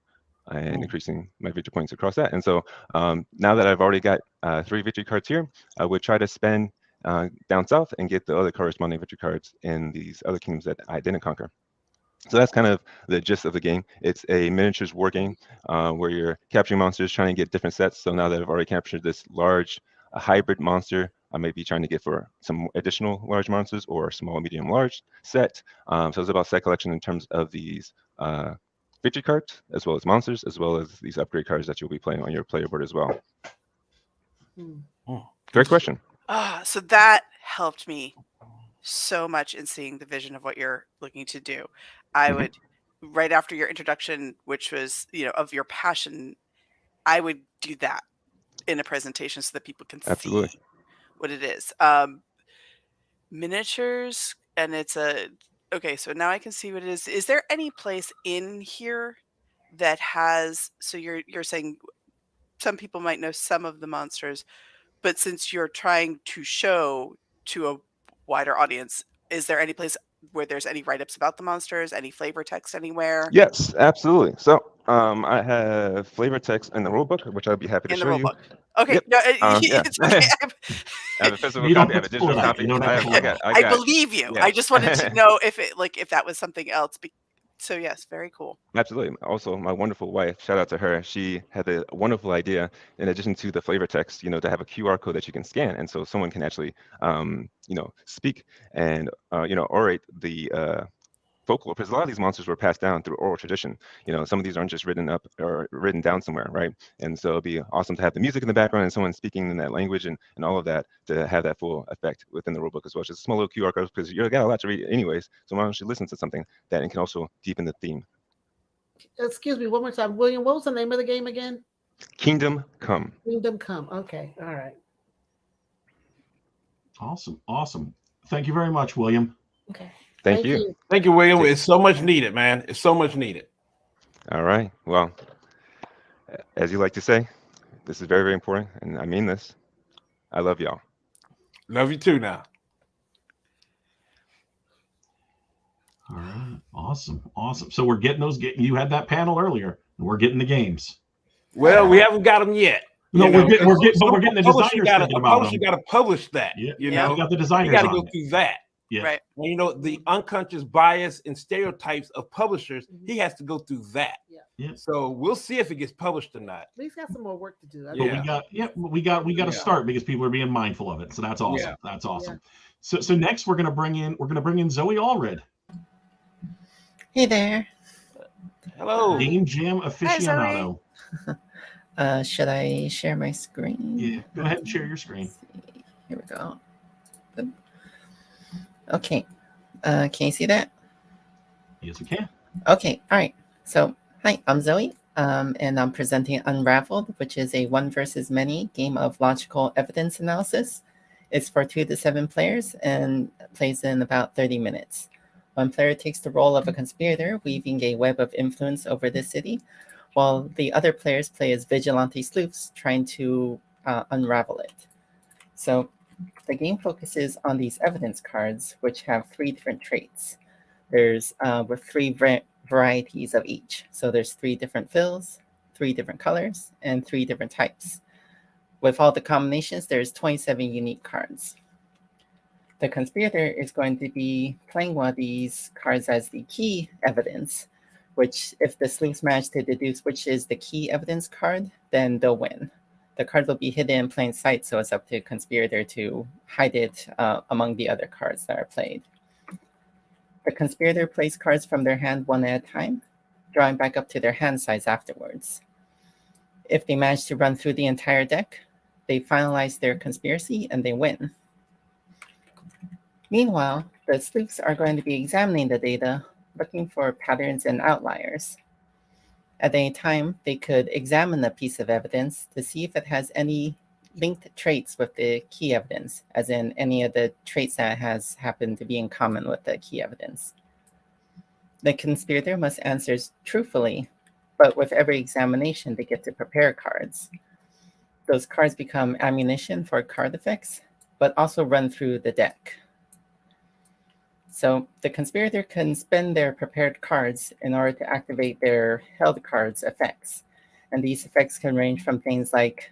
and increasing my victory points across that. And so now that I've already got 3 victory cards here, I would try to spend down south and get the other corresponding victory cards in these other kingdoms that I didn't conquer. So that's kind of the gist of the game. It's a miniatures war game where you're capturing monsters, trying to get different sets. So now that I've already captured this large hybrid monster, I may be trying to get for some additional large monsters or small, medium, large set. So it's about set collection in terms of these victory cards, as well as monsters, as well as these upgrade cards that you'll be playing on your player board as well. Great question. So that helped me so much in seeing the vision of what you're looking to do. I would, right after your introduction, which was, of your passion, I would do that in a presentation so that people can see what it is. Miniatures, and it's okay, so now I can see what it is. Is there any place in here that has, so you're saying some people might know some of the monsters, but since you're trying to show to a wider audience, is there any place where there's any write-ups about the monsters, any flavor text anywhere? Yes, absolutely. So I have flavor text in the rulebook, which I'd be happy to show you. Okay, Yep. no, Yeah. it's okay. I have a physical copy, I have a digital copy. I believe you. Yeah. I just wanted to know if that was something else. So yes, very cool. Absolutely. Also, my wonderful wife, shout out to her. She had a wonderful idea, in addition to the flavor text, to have a QR code that you can scan, and so someone can actually, speak and orate the folklore, because a lot of these monsters were passed down through oral tradition. Some of these aren't just written up or written down somewhere, right? And so it'd be awesome to have the music in the background and someone speaking in that language and all of that to have that full effect within the rulebook as well. Just a small little QR code, because you got a lot to read anyways. So why don't you listen to something that and can also deepen the theme. Excuse me, one more time, William. What was the name of the game again? Kingdom Come. Kingdom Come. Okay, all right. Awesome. Thank you very much, William. Okay. Thank you. Thank you, William. It's so much needed, man. It's so much needed. All right. Well, as you like to say, this is very, very important, and I mean this. I love y'all. Love you too now. All right. Awesome. So we're getting those. You had that panel earlier, and we're getting the games. Well, we haven't got them yet. No, we're getting the designers thinking about them. You got to publish that. Yeah. We got the designers. You got to go through that. Yeah. Right. And, the unconscious bias and stereotypes of publishers, he has to go through that. Yeah. So we'll see if it gets published or not. He's got some more work to do. We got to start because people are being mindful of it. So that's awesome. Yeah. That's awesome. Yeah. So next we're gonna bring in Zoe Allred. Hey there. Hello. Game Jam aficionado. Should I share my screen? Yeah. Go ahead and share your screen. Here we go. Okay. Can you see that? Yes, we can. Okay. All right. So, hi, I'm Zoe, and I'm presenting Unraveled, which is a one versus many game of logical evidence analysis. It's for 2 to 7 players and plays in about 30 minutes. One player takes the role of a conspirator, weaving a web of influence over the city, while the other players play as vigilante sleuths, trying to unravel it. So, the game focuses on these evidence cards, which have 3 different traits. There's with 3 varieties of each. So there's 3 different fills, 3 different colors, and 3 different types. With all the combinations, there's 27 unique cards. The conspirator is going to be playing one of these cards as the key evidence, which if the sleuths manage to deduce which is the key evidence card, then they'll win. The card will be hidden in plain sight, so it's up to the conspirator to hide it among the other cards that are played. The conspirator plays cards from their hand one at a time, drawing back up to their hand size afterwards. If they manage to run through the entire deck, they finalize their conspiracy and they win. Meanwhile, the sleuths are going to be examining the data, looking for patterns and outliers. At any time, they could examine a piece of evidence to see if it has any linked traits with the key evidence, as in any of the traits that has happened to be in common with the key evidence. The conspirator must answer truthfully, but with every examination, they get to prepare cards. Those cards become ammunition for card effects, but also run through the deck. So the conspirator can spend their prepared cards in order to activate their held cards effects. And these effects can range from things like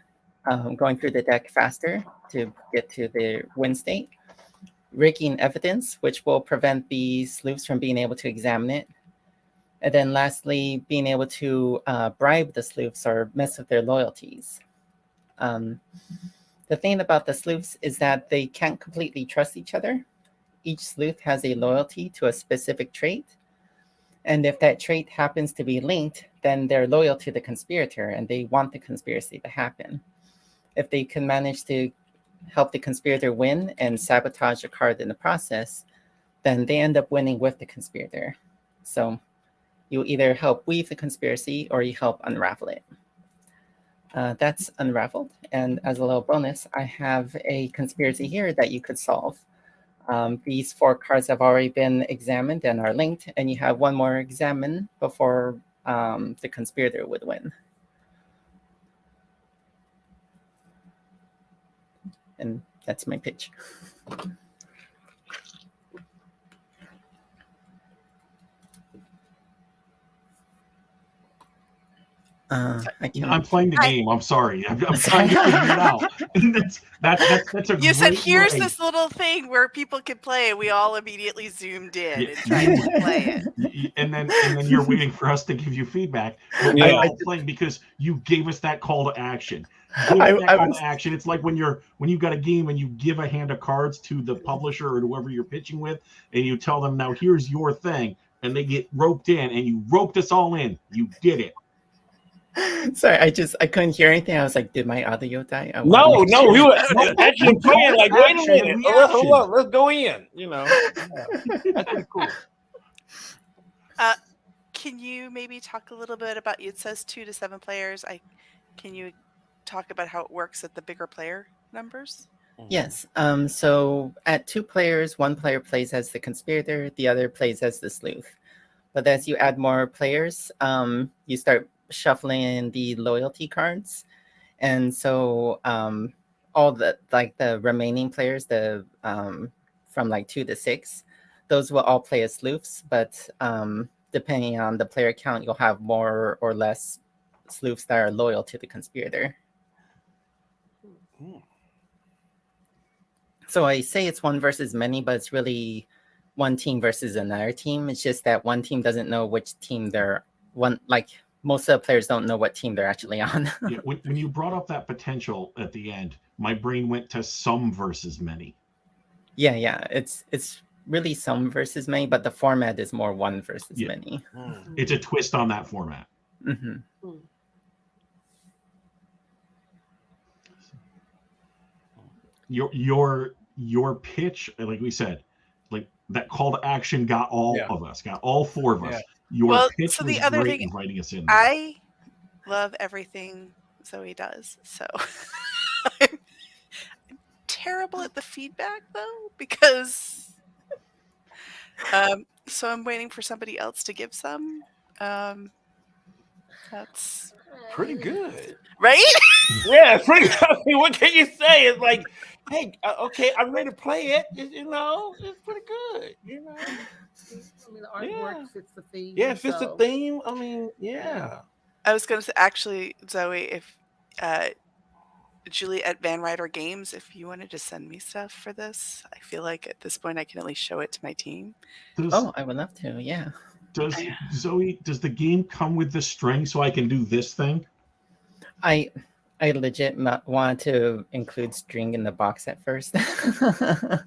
going through the deck faster to get to the win state, rigging evidence, which will prevent the sleuths from being able to examine it. And then lastly, being able to bribe the sleuths or mess with their loyalties. The thing about the sleuths is that they can't completely trust each other. Each sleuth has a loyalty to a specific trait. And if that trait happens to be linked, then they're loyal to the conspirator and they want the conspiracy to happen. If they can manage to help the conspirator win and sabotage a card in the process, then they end up winning with the conspirator. So you either help weave the conspiracy or you help unravel it. That's unraveled. And as a little bonus, I have a conspiracy here that you could solve. These 4 cards have already been examined and are linked, and you have one more examine before the conspirator would win. And that's my pitch. I'm playing the game. I'm sorry. I'm trying to figure it out. That's a You said, great here's way. this little thing where people can play, and we all immediately zoomed in and tried to play it. And then you're waiting for us to give you feedback. We're all playing because you gave us that call to action. Call to action. It's like when you've got a game and you give a hand of cards to the publisher or whoever you're pitching with, and you tell them, now here's your thing, and they get roped in, and you roped us all in. You did it. Sorry, I couldn't hear anything. I was like, did my audio die? No, we were actually playing. Like, wait a minute, hold on, let's go in. You know, that's pretty cool. Can you maybe talk a little bit about? It says 2 to 7 players. Can you talk about how it works at the bigger player numbers? Yes. So at 2 players, 1 player plays as the conspirator, the other plays as the sleuth. But as you add more players, you start shuffling in the loyalty cards, and so all the remaining players, from like 2 to 6, those will all play as sleuths, but depending on the player count, you'll have more or less sleuths that are loyal to the conspirator. So I say it's 1 versus many, but it's really 1 team versus another team. It's just that one team doesn't know which team they're one, like most of the players don't know what team they're actually on. Yeah, when you brought up that potential at the end, my brain went to some versus many. Yeah. It's really some versus many, but the format is more 1 versus many. It's a twist on that format. Mm-hmm. Your pitch, like we said, like that call to action got all of us, got all 4 of us. Your pitch was great in writing us in there. I love everything Zoe does, so I'm terrible at the feedback though, because so I'm waiting for somebody else to give some. That's pretty good, right? Yeah, it's pretty good. I mean, what can you say? It's like, hey, okay, I'm ready to play it. You know, it's pretty good. You know, I mean, the artwork fits the theme. Yeah, it fits the theme. I mean, yeah. I was going to say, actually, Zoe, if Julie at Van Ryder Games, if you wanted to send me stuff for this, I feel like at this point I can at least show it to my team. I would love to. Yeah. Does the game come with the string so I can do this thing? I legit wanted to include string in the box at first. Because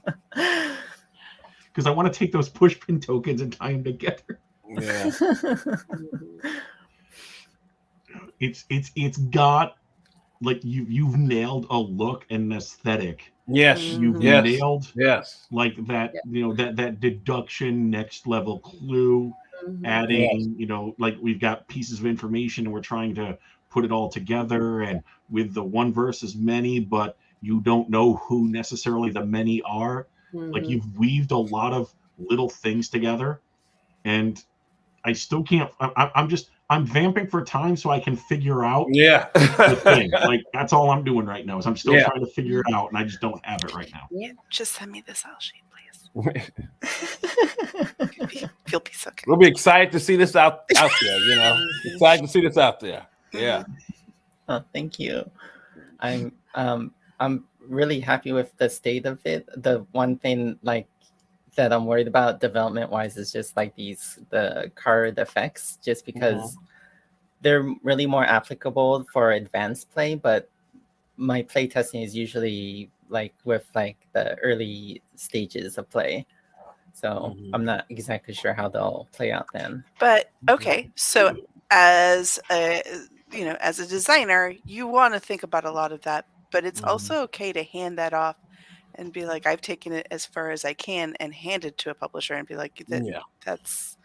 I want to take those push pin tokens and tie them together. Yeah. It's got, like, you've nailed a look and an aesthetic. Yes. You've nailed like that, that deduction next level clue, adding, like we've got pieces of information and we're trying to put it all together, and with the 1 versus many, but you don't know who necessarily the many are. Like, you've weaved a lot of little things together, and I still can't. I'm vamping for time so I can figure out the thing. Like, that's all I'm doing right now is I'm still trying to figure it out, and I just don't have it right now. Yeah, just send me this all sheet, please. You'll be so good. We'll be excited to see this out there. You know, excited to see this out there. Yeah. Oh, thank you. I'm really happy with the state of it. The one thing like that I'm worried about development wise is just like the card effects, just because they're really more applicable for advanced play, but my play testing is usually like with like the early stages of play. So I'm not exactly sure how they'll play out then. But okay, so as a as a designer, you want to think about a lot of that, but it's also okay to hand that off and be like, I've taken it as far as I can and hand it to a publisher and be like, that's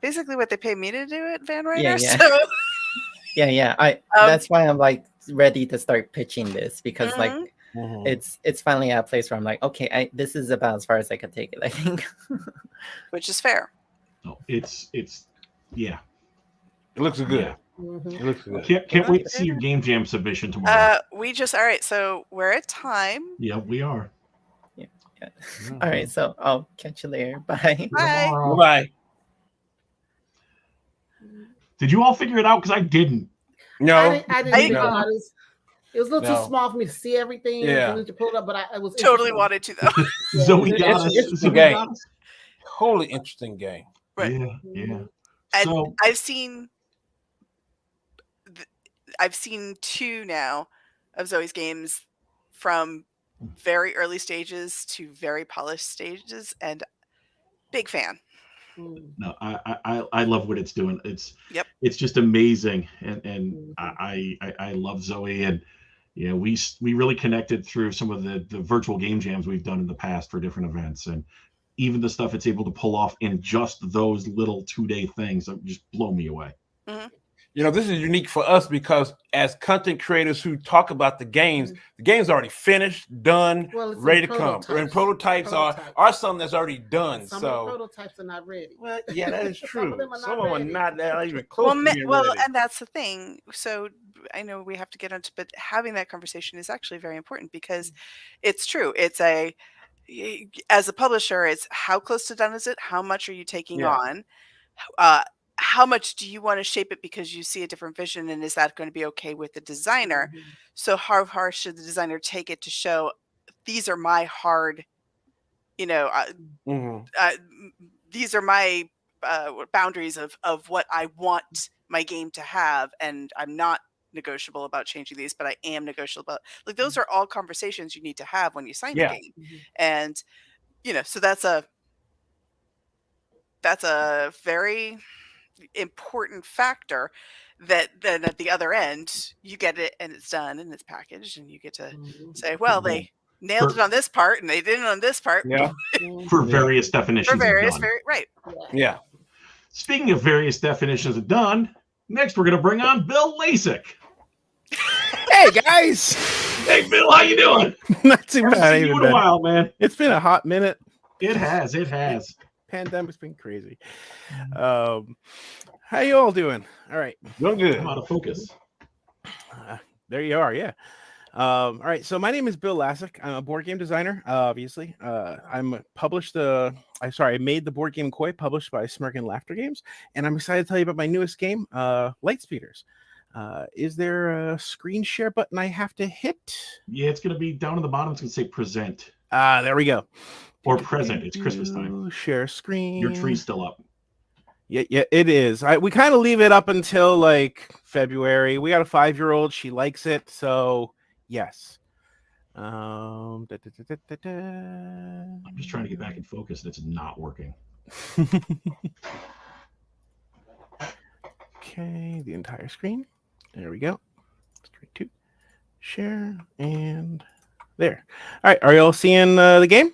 basically what they pay me to do at Van Ryder. So that's why I'm like ready to start pitching this, because like it's finally at a place where I'm like, okay, this is about as far as I can take it, I think. Which is fair. No, it's yeah. It looks good. Yeah. It looks good. Can't wait to see your game jam submission tomorrow. All right, so we're at time. Yeah, we are. Yeah. All right, so I'll catch you later. Bye. Bye. Bye. Did you all figure it out? Because I didn't. No, I didn't figure it out. It was a little too small for me to see everything. Yeah. I need to pull it up, but I was totally wanted to though. Zoe got us. Interesting game. Totally interesting game. Right. Yeah. And So I've seen 2 now of Zoe's games, from very early stages to very polished stages, and big fan. no, I love what it's doing. It's just amazing, and I love Zoe, and we really connected through some of the virtual game jams we've done in the past for different events, and even the stuff it's able to pull off in just those little 2-day things just blow me away. This is unique for us because as content creators who talk about the game's already finished, done, ready to come. And prototypes are something that's already done. Some of the prototypes are not ready. Well, yeah, that is true. Some of them are not even Well, close to being ready. and that's the thing. So I know we have to get onto, but having that conversation is actually very important, because it's true. It's as a publisher, it's how close to done is it? How much are you taking on? How much do you want to shape it because you see a different vision, and is that going to be okay with the designer? So how far should the designer take it to show these are my hard, these are my boundaries of what I want my game to have, and I'm not negotiable about changing these, but I am negotiable about, like, those are all conversations you need to have when you sign the game. And so that's a very important factor, that then at the other end you get it and it's done and it's packaged, and you get to say, well, they nailed it on this part and they didn't on this part. For various definitions. Right. Yeah. Speaking of various definitions of done, next we're going to bring on Bill Lasik. Hey guys. Hey Bill, how you doing? Not too bad. Haven't seen you in a while, man. It's been a hot minute. It has. Pandemic's been crazy. How you all doing? All right. Doing good. I'm out of focus. There you are. Yeah. All right. So my name is Bill Lasik. I'm a board game designer. Obviously, I made the board game Koi, published by Smirk and Laughter Games, and I'm excited to tell you about my newest game, Lightspeeders. Is there a screen share button I have to hit? Yeah, it's going to be down at the bottom. It's going to say present. There we go. Or present. It's Christmas time. Share screen. Your tree's still up. Yeah, it is. We kind of leave it up until like February. We got a 5-year-old. She likes it, so yes. I'm just trying to get back in focus, and it's not working. Okay, the entire screen. There we go. Screen 2. Share, and there. All right, are you all seeing the game?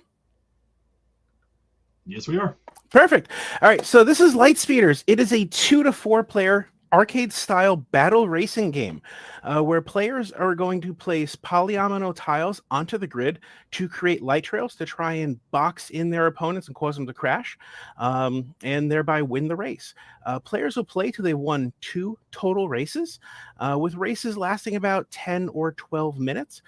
Yes, we are. Perfect. All right, so this is Lightspeeders. It is a 2 to 4 player arcade-style battle racing game where players are going to place polyomino tiles onto the grid to create light trails to try and box in their opponents and cause them to crash, and thereby win the race. Players will play till they won 2 total races, with races lasting about 10 or 12 minutes.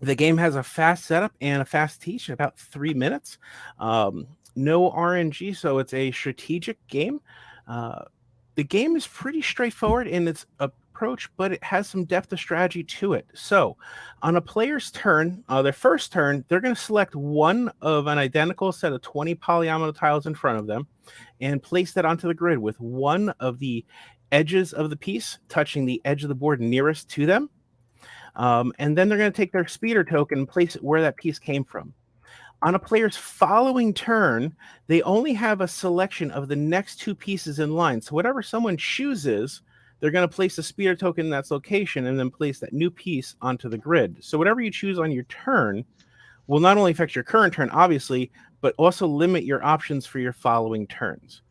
The game has a fast setup and a fast teach, about 3 minutes. No RNG, so it's a strategic game. The game is pretty straightforward in its approach, but it has some depth of strategy to it. So, on a player's turn, their first turn, they're going to select one of an identical set of 20 polyomino tiles in front of them and place that onto the grid with one of the edges of the piece touching the edge of the board nearest to them. And then they're going to take their speeder token and place it where that piece came from. On a player's following turn, they only have a selection of the next two pieces in line. So whatever someone chooses, they're going to place a speeder token in that location and then place that new piece onto the grid. So whatever you choose on your turn will not only affect your current turn, obviously, but also limit your options for your following turns.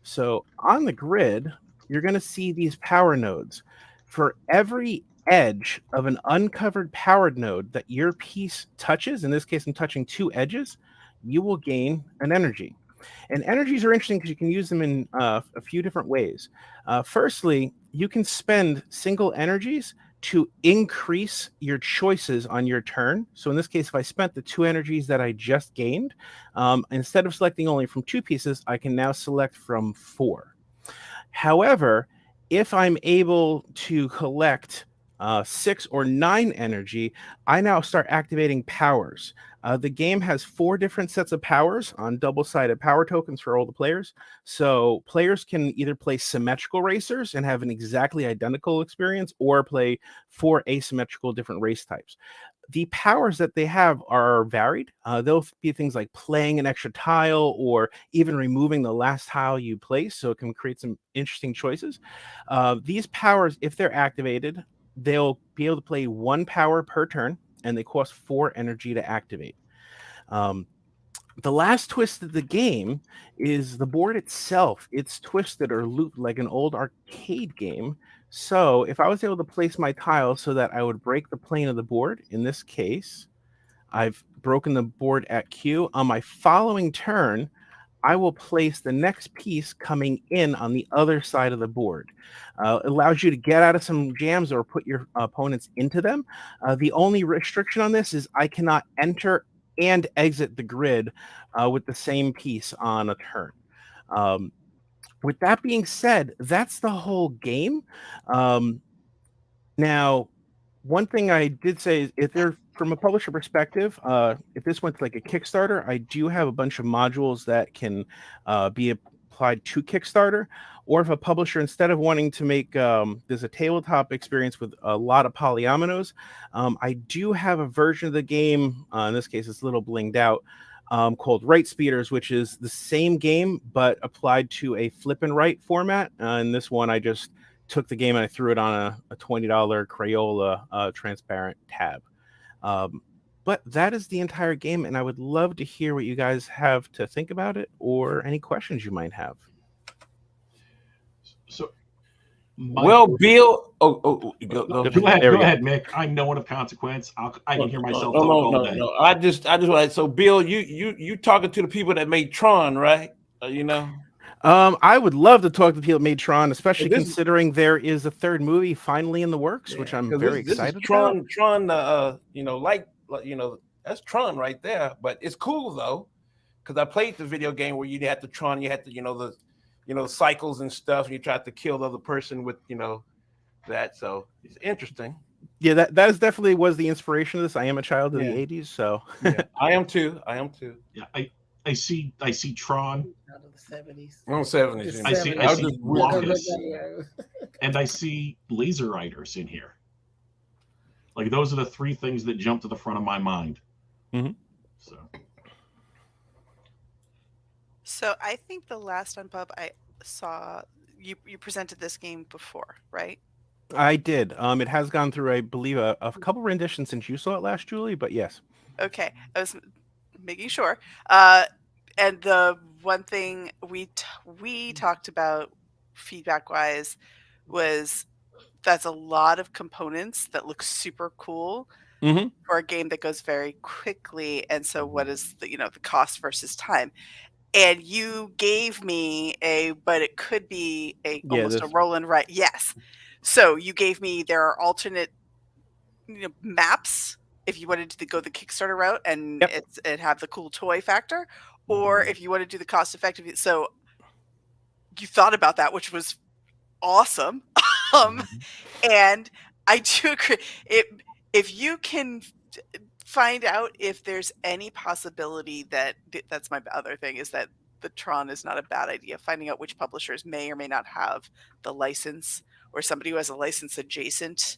So on the grid, you're going to see these power nodes. For every edge of an uncovered powered node that your piece touches, in this case I'm touching two edges, you will gain an energy. And energies are interesting because you can use them in a few different ways. Firstly, you can spend single energies to increase your choices on your turn. So in this case, if I spent the 2 energies that I just gained, instead of selecting only from 2 pieces, I can now select from 4. However, if I'm able to collect 6 or 9 energy, I now start activating powers. The game has 4 different sets of powers on double-sided power tokens for all the players. So players can either play symmetrical racers and have an exactly identical experience, or play 4 asymmetrical different race types. The powers that they have are varied. They'll be things like playing an extra tile or even removing the last tile you place, so it can create some interesting choices. These powers, if they're activated, they'll be able to play 1 power per turn, and they cost 4 energy to activate. The last twist of the game is the board itself. It's twisted or looped like an old arcade game. So if I was able to place my tiles so that I would break the plane of the board, in this case, I've broken the board at Q. On my following turn, I will place the next piece coming in on the other side of the board. It allows you to get out of some jams or put your opponents into them. The only restriction on this is I cannot enter and exit the grid with the same piece on a turn. With that being said, that's the whole game. Now, one thing I did say is, if they're from a publisher perspective, if this went to like a Kickstarter, I do have a bunch of modules that can be applied to Kickstarter. Or if a publisher, instead of wanting to make there's a tabletop experience with a lot of polyominoes, I do have a version of the game, in this case it's a little blinged out, called Right Speeders, which is the same game but applied to a flip and write format. And this one, I just took the game and I threw it on a $20 Crayola transparent tab. But that is the entire game, and I would love to hear what you guys have to think about it, or any questions you might have. So, Bill, go ahead, Mick. I'm no one of consequence. I can hear myself talk all day. No. I just want. So, Bill, you talking to the people that made Tron, right? I would love to talk to the people that made Tron, especially considering there is a 3rd movie finally in the works, which I'm very excited about. Tron, that's Tron right there. But it's cool though, because I played the video game where you had to Tron, you had to, the cycles and stuff, and you tried to kill the other person with, that. So it's interesting. Yeah, that is definitely was the inspiration of this. I am a child of the 80s, so I am too. Yeah, I see Tron. Out of the 70s. Oh, 70s. I see Locus, and I see Laser Riders in here. Like, those are the 3 things that jump to the front of my mind. Mm-hmm. So I think the last Unpub I saw, you presented this game before, right? I did. It has gone through, I believe, a couple renditions since you saw it last, Julie, but yes. Okay, I was making sure. And the one thing we talked about feedback-wise was that's a lot of components that look super cool for a game that goes very quickly. And so what is the cost versus time? And you gave me but it could be almost a roll and write. Yes. So you gave me, there are alternate maps if you wanted to go the Kickstarter route and it have the cool toy factor, or if you want to do the cost effective. So you thought about that, which was awesome. And I do agree. If you can find out if there's any possibility that's my other thing, is that the Tron is not a bad idea. Finding out which publishers may or may not have the license, or somebody who has a license adjacent,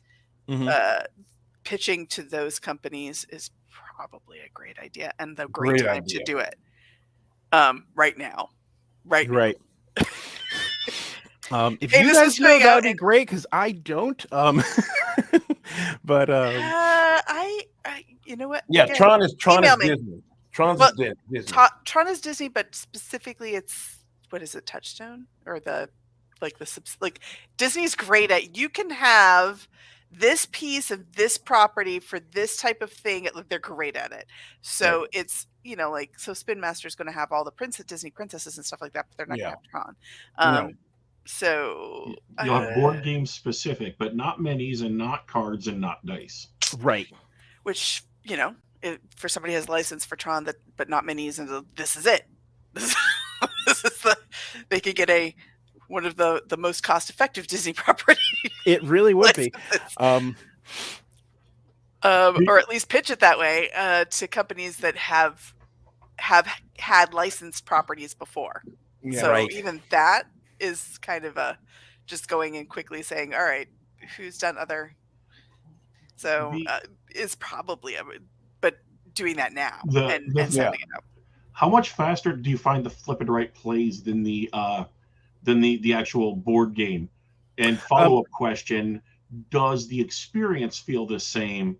pitching to those companies is probably a great idea, and the great time to do it right now. Right. If you guys know, that would be great, because I don't. But I you know what? Yeah, again, Tron is email me. Disney. Tron's Well, Disney. Tron is Disney, but specifically it's, what is it, Touchstone, or Disney's great at, you can have this piece of this property for this type of thing. They're great at it. So it's, so Spin Master is going to have all the Disney princesses and stuff like that, but they're not going to have Tron. So you'll have board game specific, but not minis and not cards and not dice. Right. Which, for somebody who has license for Tron, but not minis, and this is it. This is they could get one of the most cost effective Disney properties. It really would be. Or at least pitch it that way to companies that have had licensed properties before. Yeah, so right. Even that is kind of just going in quickly saying, all right, who's done other. So is probably but doing that now and sending it out. How much faster do you find the Flip and Right plays than the actual board game? And follow-up question, does the experience feel the same,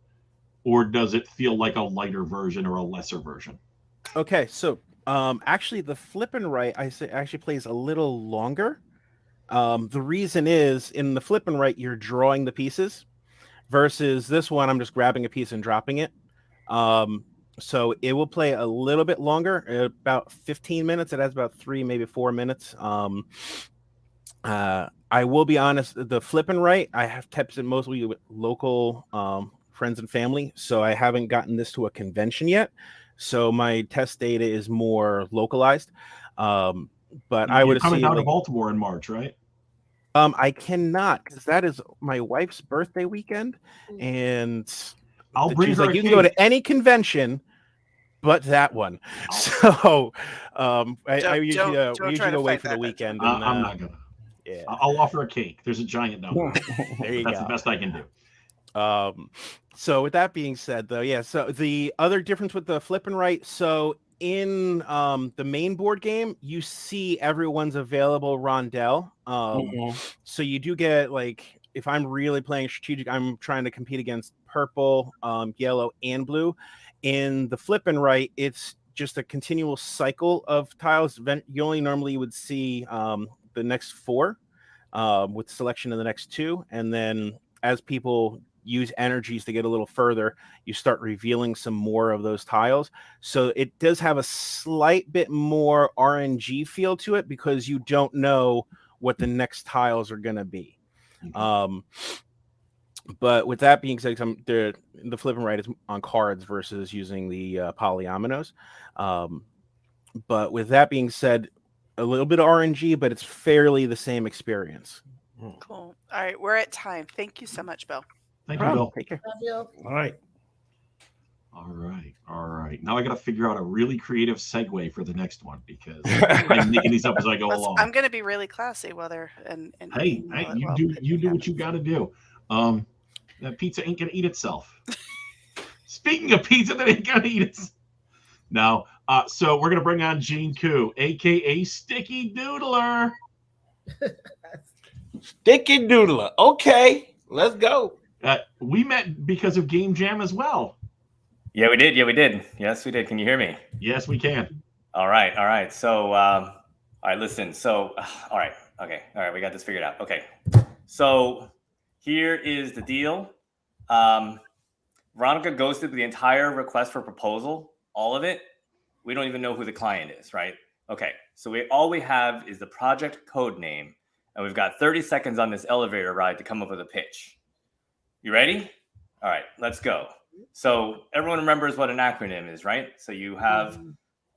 or does it feel like a lighter version or a lesser version? Okay, so actually the Flip and Right actually plays a little longer. The reason is, in the Flip and Right, you're drawing the pieces, versus this one, I'm just grabbing a piece and dropping it. So it will play a little bit longer, about 15 minutes. It has about 3, maybe 4 minutes. I will be honest, the Flip and Right, I have tested mostly with local friends and family, so I haven't gotten this to a convention yet. So my test data is more localized. But I would coming down to Baltimore in March, right? I cannot, because that is my wife's birthday weekend, and I'll bring her. You can go to any convention, but that one. So I usually go away for the weekend. And, I'm not gonna. Yeah, I'll offer a cake. There's a giant down there. There you That's go. the best I can do. So with that being said, though, so the other difference with the Flip and Right, so in the main board game, you see everyone's available rondel. So you do get, like, if I'm really playing strategic, I'm trying to compete against purple, yellow, and blue. In the Flip and Right, it's just a continual cycle of tiles. You only normally would see the next 4 with selection of the next 2, and then as people use energies to get a little further, you start revealing some more of those tiles. So it does have a slight bit more RNG feel to it, because you don't know what the next tiles are going to be. But with that being said, the Flip and Right is on cards versus using the polyominoes. But with that being said, a little bit of RNG, but it's fairly the same experience. Cool. All right, we're at time. Thank you so much, Bill. Thank you, Bill. Take care. All right. All right. Now I got to figure out a really creative segue for the next one, because I'm making these up as I go along. I'm going to be really classy while they're Hey, you do what you got to do. That pizza ain't gonna eat itself. Speaking of pizza that ain't gonna eat itself. No. So we're gonna bring on Gene Koo, aka Sticky Doodler. Sticky Doodler. Okay, let's go. We met because of Game Jam as well. Yeah, we did. Yes, we did. Can you hear me? Yes, we can. All right. So, all right, listen. So, all right. Okay. All right. We got this figured out. Okay. So here is the deal. Veronica ghosted the entire request for proposal, all of it. We don't even know who the client is, right? Okay. So all we have is the project code name, and we've got 30 seconds on this elevator ride to come up with a pitch. You ready? All right, let's go. So everyone remembers what an acronym is, right? So you have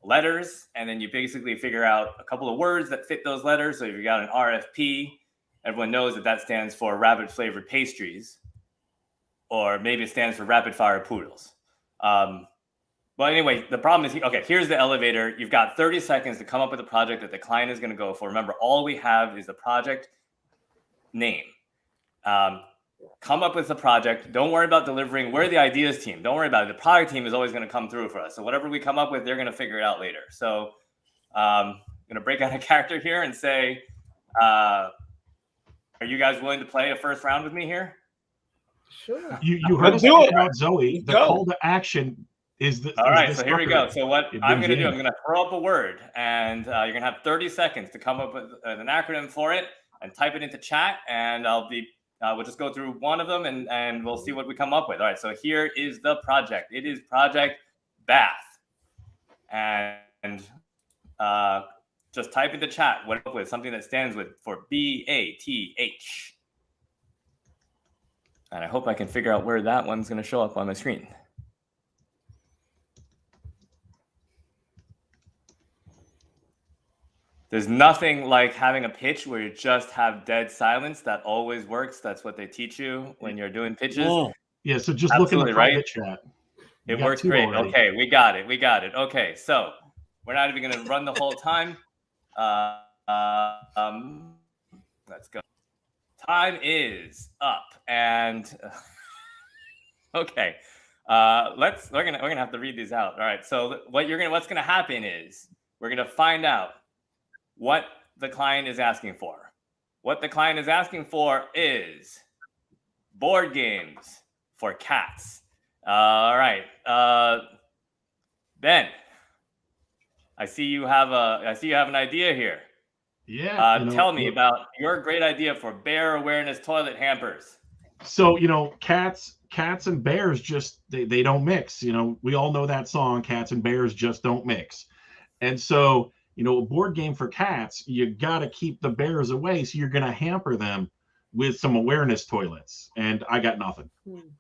letters, and then you basically figure out a couple of words that fit those letters. So if you got an RFP, everyone knows that that stands for rabbit flavored pastries, or maybe it stands for rapid fire poodles. Well, anyway, the problem is, okay, here's the elevator. You've got 30 seconds to come up with a project that the client is going to go for. Remember, all we have is the project name. Come up with the project. Don't worry about delivering. We're the ideas team. Don't worry about it. The product team is always going to come through for us. So whatever we come up with, they're going to figure it out later. So I'm going to break out a character here and say, are you guys willing to play a first round with me here? Sure. You heard us talk about Zoe. The call to action is the. All right, so here we go. So what I'm going to do, I'm going to throw up a word, and you're going to have 30 seconds to come up with an acronym for it and type it into chat, and we'll just go through one of them, and we'll see what we come up with. All right, so here is the project. It is Project Bath, and just type into chat what up with something that stands for BATH. And I hope I can figure out where that one's going to show up on my screen. There's nothing like having a pitch where you just have dead silence. That always works. That's what they teach you when you're doing pitches. Yeah, so just look in the private chat. It works great. Already. Okay, we got it. Okay, so we're not even going to run the whole time. Let's go. Time is up, and okay, we're gonna have to read these out. All right. So what's gonna happen is we're gonna find out what the client is asking for. What the client is asking for is board games for cats. All right, Ben, I see you have an idea here. Yeah. Tell me about your great idea for bear awareness toilet hampers. So, cats and bears just, they don't mix. We all know that song, Cats and Bears Just Don't Mix. And so, a board game for cats, you got to keep the bears away. So you're going to hamper them with some awareness toilets. And I got nothing.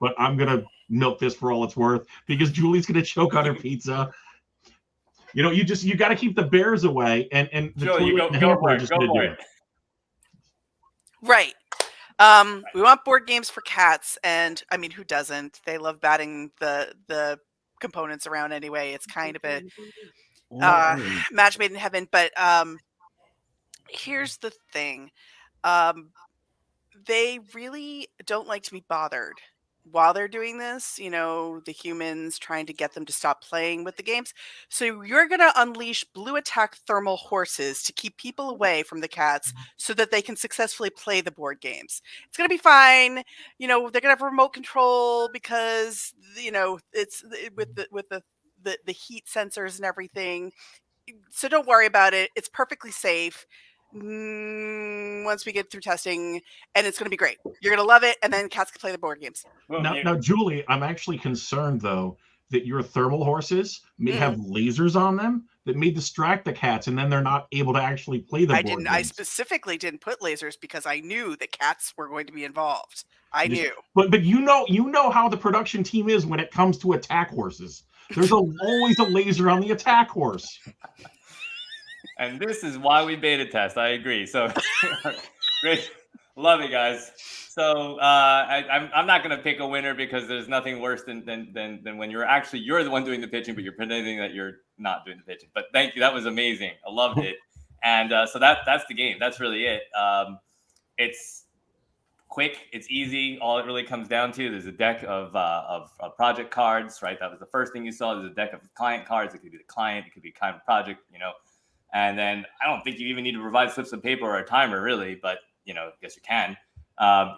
But I'm going to milk this for all it's worth because Julie's going to choke on her pizza. You got to keep the bears away, and the Julie, toilet go hamper for are it. just Go going to for do it. it. Right. We want board games for cats, and I mean, who doesn't? They love batting the components around anyway. It's kind of a match made in heaven. But here's the thing: they really don't like to be bothered while they're doing this, the humans trying to get them to stop playing with the games. So you're going to unleash blue attack thermal horses to keep people away from the cats so that they can successfully play the board games. It's going to be fine. They're going to have remote control because, it's with the heat sensors and everything. So don't worry about it. It's perfectly safe. Once we get through testing, and it's going to be great. You're going to love it, and then cats can play the board games. Now, Julie, I'm actually concerned though that your thermal horses may have lasers on them that may distract the cats, and then they're not able to actually play the board games. I specifically didn't put lasers because I knew the cats were going to be involved. I knew. But you know how the production team is when it comes to attack horses. There's always a laser on the attack horse. And this is why we beta test. I agree. So great. Love it, guys. So I'm not going to pick a winner because there's nothing worse than when you're the one doing the pitching, but you're pretending that you're not doing the pitching. But thank you. That was amazing. I loved it. And so that's the game. That's really it. It's quick. It's easy. All it really comes down to, there's a deck of project cards, right? That was the first thing you saw. There's a deck of client cards. It could be the client. It could be kind of project, And then I don't think you even need to provide slips of paper or a timer, really, but I guess you can.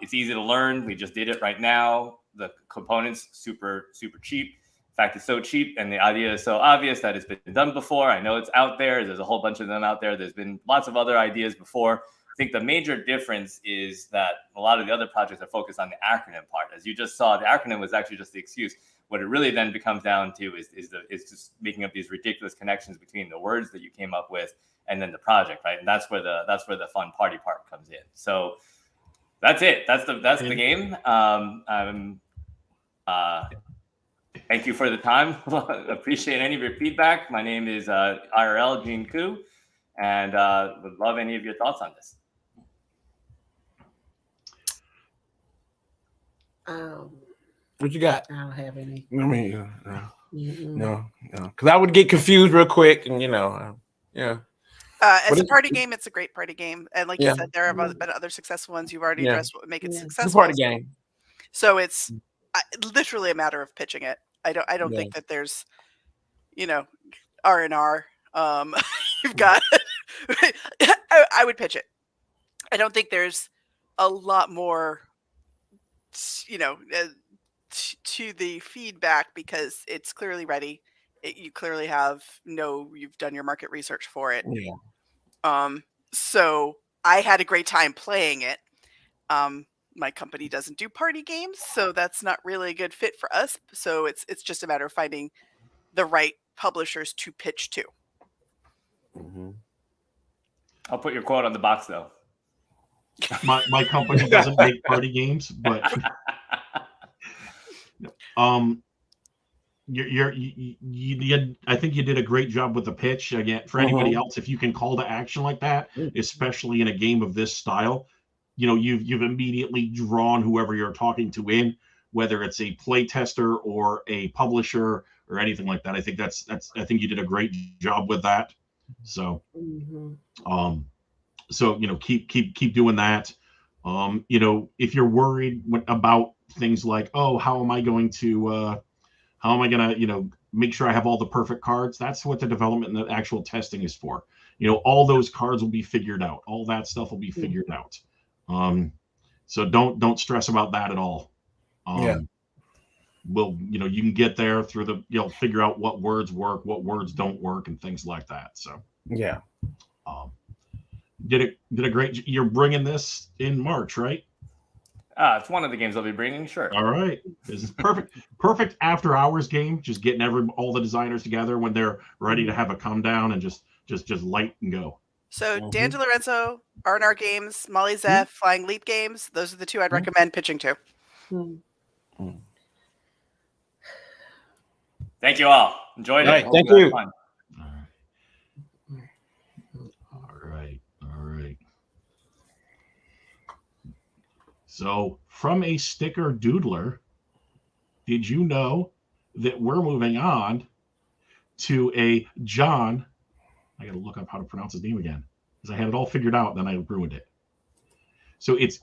It's easy to learn. We just did it right now. The components super cheap. In fact, it's so cheap, and the idea is so obvious that it's been done before. I know it's out there. There's a whole bunch of them out there. There's been lots of other ideas before. I think the major difference is that a lot of the other projects are focused on the acronym part. As you just saw, the acronym was actually just the excuse. What it really then becomes down to is just making up these ridiculous connections between the words that you came up with and then the project, right? And that's where the fun party part comes in. So that's it. That's the game. thank you for the time. Appreciate any of your feedback. My name is IRL Gene Koo, and would love any of your thoughts on this. What you got? I don't have any. I mean, no, because I would get confused real quick, and yeah. As a party game, it's a great party game, and like you said, there have been other successful ones. You've already addressed what would make it successful. It's a party game. So it's literally a matter of pitching it. I don't think that there's, R&R. You've got. I would pitch it. I don't think there's a lot more, to the feedback because it's clearly ready. You clearly you've done your market research for it. Yeah. So I had a great time playing it. My company doesn't do party games, so that's not really a good fit for us. So it's just a matter of finding the right publishers to pitch to. Mm-hmm. I'll put your quote on the box, though. My company doesn't make party games, but I think you did a great job with the pitch. Again, for anybody else, if you can call to action like that, especially in a game of this style, you've immediately drawn whoever you're talking to in, whether it's a play tester or a publisher or anything like that. I think I think you did a great job with that. So, keep doing that. If you're worried about things like, oh, how am I going to make sure I have all the perfect cards? That's what the development and the actual testing is for. All those cards will be figured out. All that stuff will be figured out. So don't stress about that at all. You can get there through figure out what words work, what words don't work, and things like that. So did a great. You're bringing this in March, right? It's one of the games I'll be bringing. Sure. All right. This is perfect after hours game. Just getting all the designers together when they're ready to have a come down and just light and go. So Dan DiLorenzo, R&R Games, Molly Zeff, Flying Leap Games. Those are the two I'd recommend pitching to. Thank you all. Enjoyed it. Thank you. All right. So from a sticker doodler, did you know that we're moving on to a John? I got to look up how to pronounce his name again because I had it all figured out, then I ruined it. So it's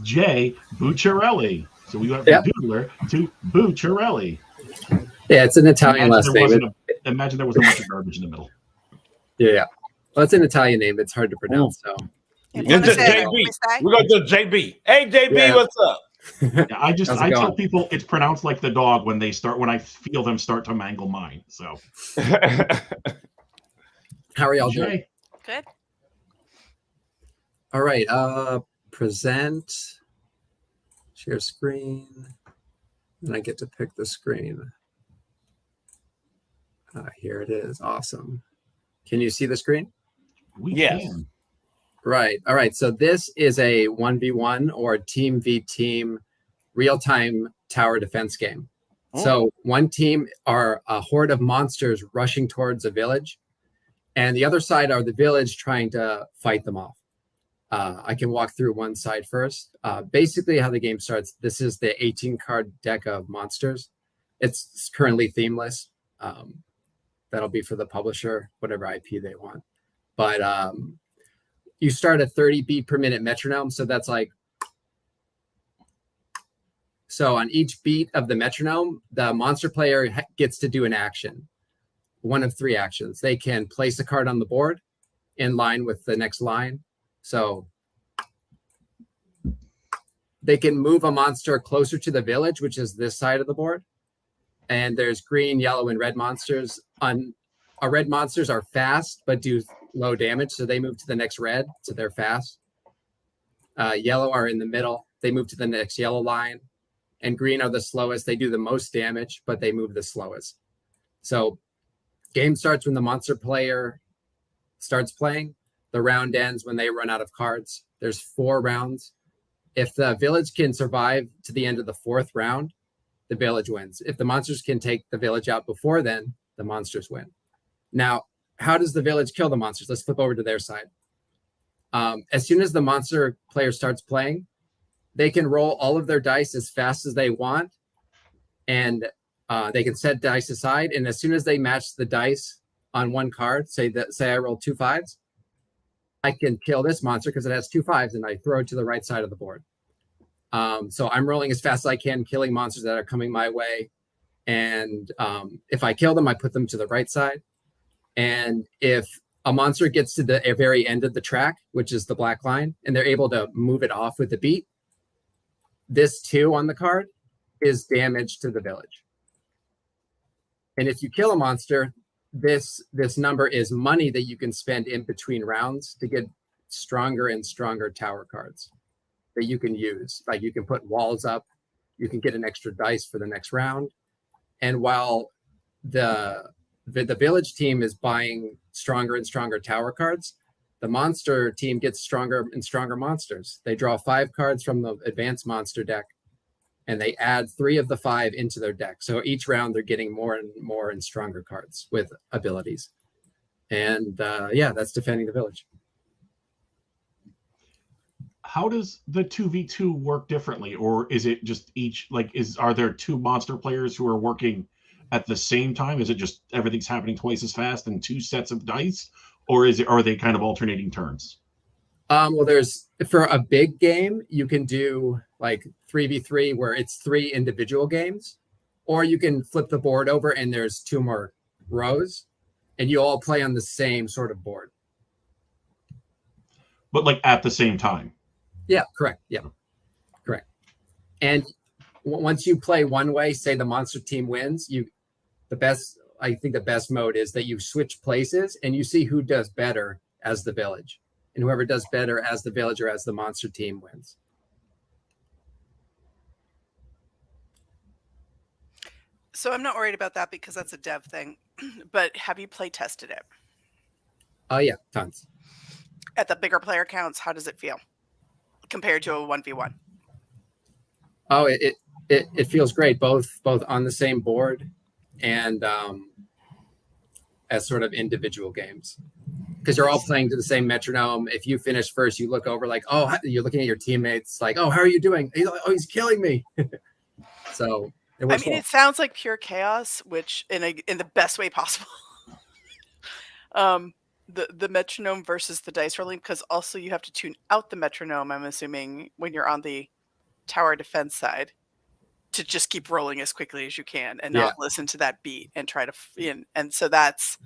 Jay Bucciarelli. So we went from doodler to Bucciarelli. Yeah, it's an Italian last name. Imagine there was a bunch of garbage in the middle. Yeah. Well, it's an Italian name. It's hard to pronounce. So it's just JB. We're going to do JB. Hey, JB, what's up? Yeah, I tell people it's pronounced like the dog when I feel them start to mangle mine. So how are y'all doing? Good. All right. Present, share screen, and I get to pick the screen. Here it is. Awesome. Can you see the screen? Yes. Can. Right. All right. So this is a 1v1 or team v team real-time tower defense game. So one team are a horde of monsters rushing towards a village, and the other side are the village trying to fight them off. I can walk through one side first. Basically how the game starts, this is the 18-card deck of monsters. It's currently themeless. That'll be for the publisher, whatever IP they want. But you start a 30 beat per minute metronome. So that's like, so on each beat of the metronome, the monster player gets to do an action. One of three actions. They can place a card on the board in line with the next line. So they can move a monster closer to the village, which is this side of the board. And there's green, yellow, and red monsters. Red monsters are fast, but do low damage. So they move to the next red. So they're fast. Yellow are in the middle. They move to the next yellow line. And green are the slowest. They do the most damage, but they move the slowest. So game starts when the monster player starts playing. The round ends when they run out of cards. There's 4 rounds. If the village can survive to the end of the 4th round, the village wins. If the monsters can take the village out before then, the monsters win. Now, how does the village kill the monsters? Let's flip over to their side. As soon as the monster player starts playing, they can roll all of their dice as fast as they want, and they can set dice aside. And as soon as they match the dice on one card, say I roll 2 5s, I can kill this monster because it has 2 5s, and I throw it to the right side of the board. So I'm rolling as fast as I can, killing monsters that are coming my way. And if I kill them, I put them to the right side. And if a monster gets to the very end of the track, which is the black line, and they're able to move it off with the beat, this 2 on the card is damage to the village. And if you kill a monster, this number is money that you can spend in between rounds to get stronger and stronger tower cards that you can use. Like you can put walls up, you can get an extra dice for the next round. And while the village team is buying stronger and stronger tower cards, the monster team gets stronger and stronger monsters. They draw 5 cards from the advanced monster deck, and they add 3 of the 5 into their deck. So each round they're getting more and more and stronger cards with abilities. And yeah, that's defending the village. How does the 2v2 work differently? Or is it just each, like, are there 2 monster players who are working at the same time? Is it just everything's happening twice as fast and 2 sets of dice? Or are they kind of alternating turns? Well, for a big game, you can do like 3v3 where it's 3 individual games, or you can flip the board over and there's 2 more rows and you all play on the same sort of board. But like at the same time? Yeah, correct. Yeah, correct. And once you play one way, say the monster team wins, I think the best mode is that you switch places and you see who does better as the village. And whoever does better as the village or as the monster team wins. So I'm not worried about that because that's a dev thing. But have you play tested it? Oh, yeah, tons. At the bigger player counts, how does it feel compared to a 1v1? Oh, it feels great, both on the same board and as sort of individual games, because you're all playing to the same metronome. If you finish first, you look over like, oh, you're looking at your teammates like, oh, how are you doing? He's killing me. So it works. It sounds like pure chaos, which in the best way possible. The metronome versus the dice rolling, because also you have to tune out the metronome, I'm assuming, when you're on the tower defense side, to just keep rolling as quickly as you can and not listen to that beat and try to and so that's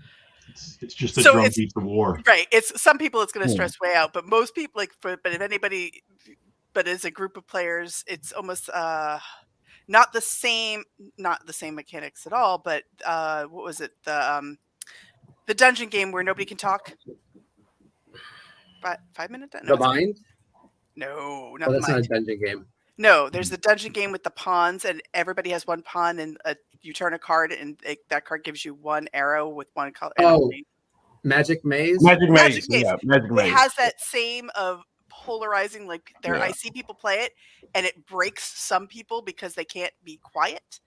it's just a drum beat of war, right? It's some people it's going to stress way out, but most people but if anybody, but as a group of players, it's almost not the same mechanics at all. But what was it, the dungeon game where nobody can talk? 5 minutes? The Mind? No, not that's the Mind. not a dungeon game. No, there's the dungeon game with the pawns, and everybody has 1 pawn, and you turn a card, and that card gives you 1 arrow with 1 color. Oh, Magic Maze? Magic Maze. Yeah, Magic Maze. It has that same of polarizing, like I see people play it, and it breaks some people because they can't be quiet.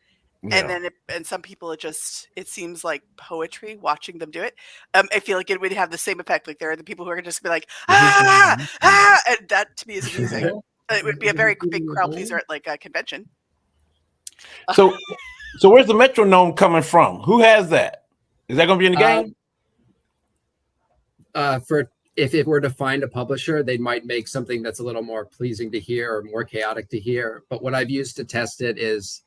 And then and some people it seems like poetry watching them do it. I feel like it would have the same effect. Like there are the people who are just be like, ah, and that to me is amazing. It would be a very big crowd pleaser at like a convention. So where's the metronome coming from? Who has that? Is that going to be in the game? If it were to find a publisher, they might make something that's a little more pleasing to hear or more chaotic to hear. But what I've used to test it is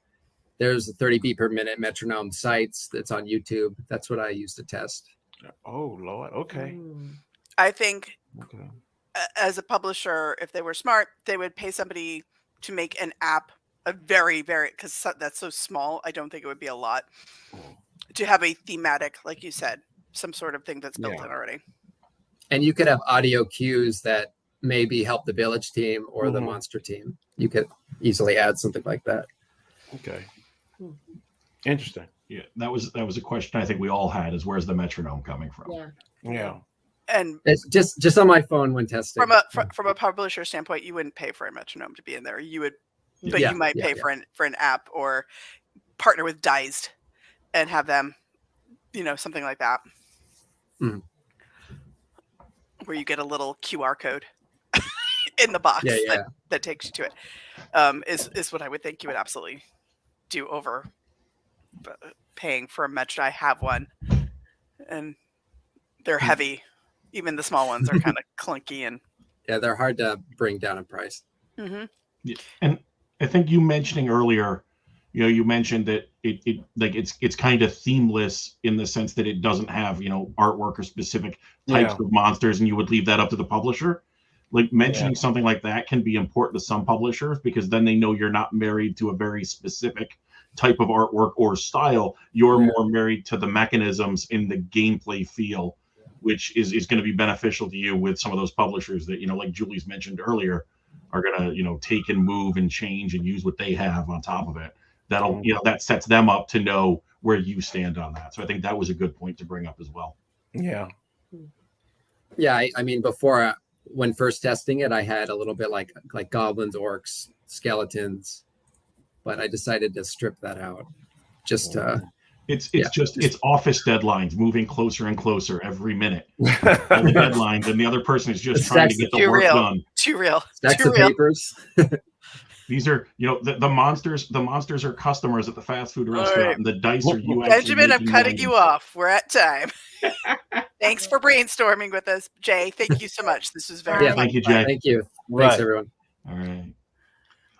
there's a 30 beat per minute metronome sites that's on YouTube. That's what I use to test. Oh Lord, okay. I think. Okay. As a publisher, if they were smart, they would pay somebody to make an app, a very, very, because that's so small, I don't think it would be a lot, to have a thematic, like you said, some sort of thing that's built in already. And you could have audio cues that maybe help the village team or the monster team. You could easily add something like that. Okay. Interesting. Yeah, that was a question I think we all had, is where's the metronome coming from? Yeah. Yeah. And It's just on my phone when testing. from a publisher standpoint, you wouldn't pay for a metronome to be in there. You would, but Yeah, you might yeah, pay yeah. for an app or partner with Dized and have them, something like that, Mhm. where you get a little QR code in the box Yeah, yeah. that takes you to it. Is what I would think you would absolutely do over paying for a Metro. I have one, and they're heavy. Even the small ones are kind of clunky and. Yeah, they're hard to bring down in price. Mm-hmm. Yeah. And I think you mentioning earlier, you mentioned that it's kind of themeless in the sense that it doesn't have, artwork or specific types of monsters, and you would leave that up to the publisher. Like mentioning something like that can be important to some publishers because then they know you're not married to a very specific type of artwork or style. You're more married to the mechanisms in the gameplay feel, which is going to be beneficial to you with some of those publishers that, like Julie's mentioned earlier, are going to, take and move and change and use what they have on top of it. That'll, that sets them up to know where you stand on that. So I think that was a good point to bring up as well. Yeah. Yeah, I mean, before when first testing it, I had a little bit like goblins, orcs, skeletons, but I decided to strip that out. Just it's office deadlines moving closer and closer every minute. All the deadlines, and the other person is just trying to get the work done. Too real. Stacks of papers. These are, the monsters. The monsters are customers at the fast food restaurant, and the dice are you. Benjamin, I'm cutting you off. We're at time. Thanks for brainstorming with us, Jay. Thank you so much. This was very fun. Thank you, Jay. Thank you. Thanks, everyone. All right.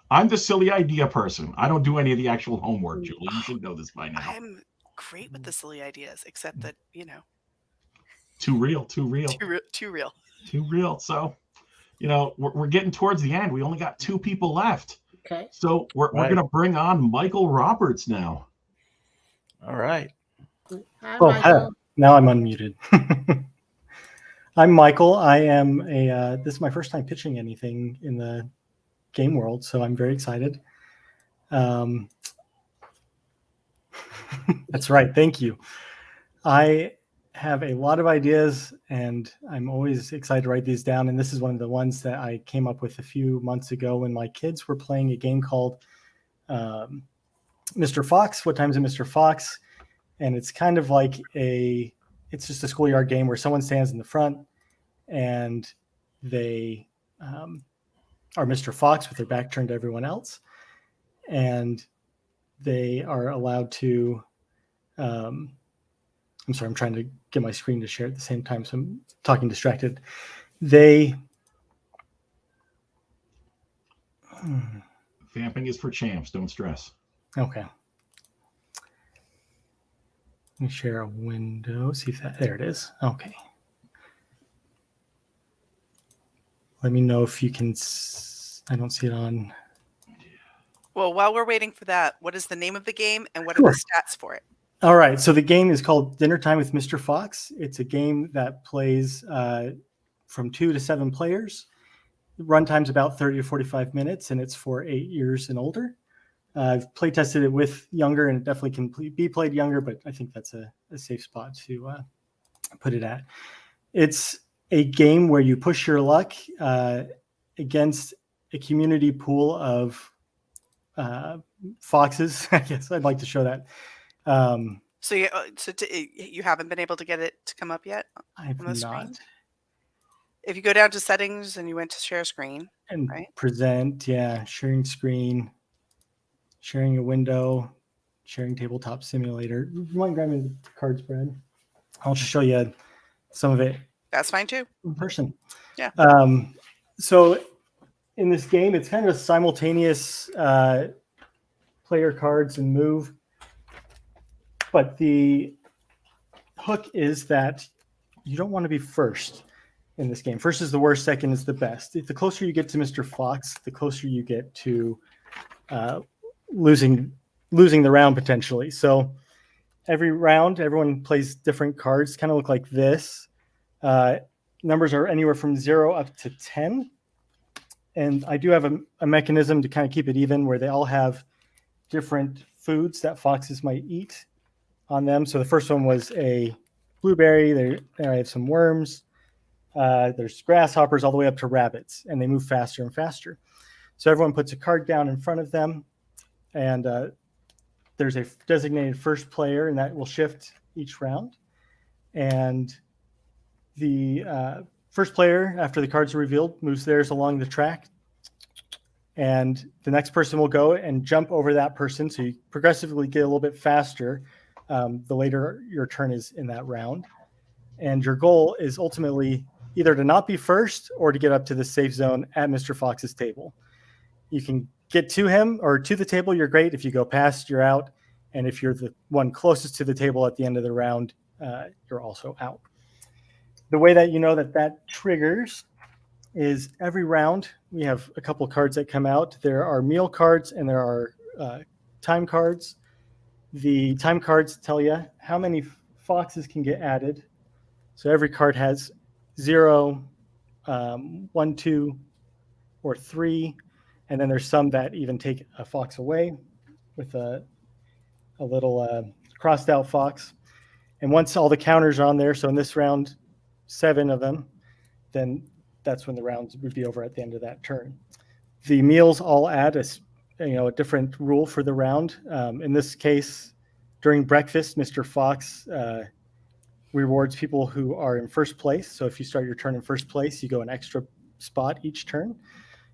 I'm the silly idea person. I don't do any of the actual homework, Julie. You should know this by now. I'm great with the silly ideas, except that, Too real. Too real. Too real. So, we're getting towards the end. We only got 2 people left. Okay. So we're going to bring on Michael Roberts now. All right. Hi, Oh, Michael. now I'm unmuted. I'm Michael. I am this is my first time pitching anything in the game world, so I'm very excited. That's right. Thank you. I have a lot of ideas, and I'm always excited to write these down. And this is one of the ones that I came up with a few months ago when my kids were playing a game called Mr. Fox. What Time's it, Mr. Fox? And it's kind of like it's just a schoolyard game where someone stands in the front and they are Mr. Fox with their back turned to everyone else. And they are allowed to, I'm sorry, I'm trying to get my screen to share at the same time, so I'm talking distracted. Vamping is for champs. Don't stress. Okay. Let me share a window, see if there it is. Okay. Let me know if you can, I don't see it on. Well, while we're waiting for that, what is the name of the game and what are the stats for it? All right. So the game is called Dinner Time with Mr. Fox. It's a game that plays from 2 to 7 players. Runtime's about 30 to 45 minutes, and it's for 8 years and older. I've play tested it with younger, and it definitely can be played younger, but I think that's a safe spot to put it at. It's a game where you push your luck against a community pool of foxes. I guess I'd like to show that. So you haven't been able to get it to come up yet? I've on the not. screen? If you go down to settings and you went to share screen, And right? present, sharing screen, sharing a window, sharing tabletop simulator. You want to grab me the cards, Brad? I'll just show you some of it That's fine too. in person. Yeah. So in this game, it's kind of a simultaneous player cards and move. But the hook is that you don't want to be first in this game. First is the worst, second is the best. The closer you get to Mr. Fox, the closer you get to losing the round potentially. So every round, everyone plays different cards, kind of look like this. Numbers are anywhere from 0 up to 10. And I do have a mechanism to kind of keep it even where they all have different foods that foxes might eat on them. So the first one was a blueberry. There I have some worms. There's grasshoppers all the way up to rabbits, and they move faster and faster. So everyone puts a card down in front of them, and there's a designated first player, and that will shift each round. And the first player, after the cards are revealed, moves theirs along the track. And the next person will go and jump over that person. So you progressively get a little bit faster the later your turn is in that round. And your goal is ultimately either to not be first or to get up to the safe zone at Mr. Fox's table. You can get to him or to the table, you're great. If you go past, you're out. And if you're the one closest to the table at the end of the round, you're also out. The way that you know that triggers is every round we have a couple of cards that come out. There are meal cards and there are time cards. The time cards tell you how many foxes can get added. So every card has 0, 1, 2, or 3. And then there's some that even take a fox away with a little crossed out fox. And once all the counters are on there, so in this round, 7 of them, then that's when the rounds would be over at the end of that turn. The meals all add a different rule for the round. In this case, during breakfast, Mr. Fox rewards people who are in first place. So if you start your turn in first place, you go an extra spot each turn.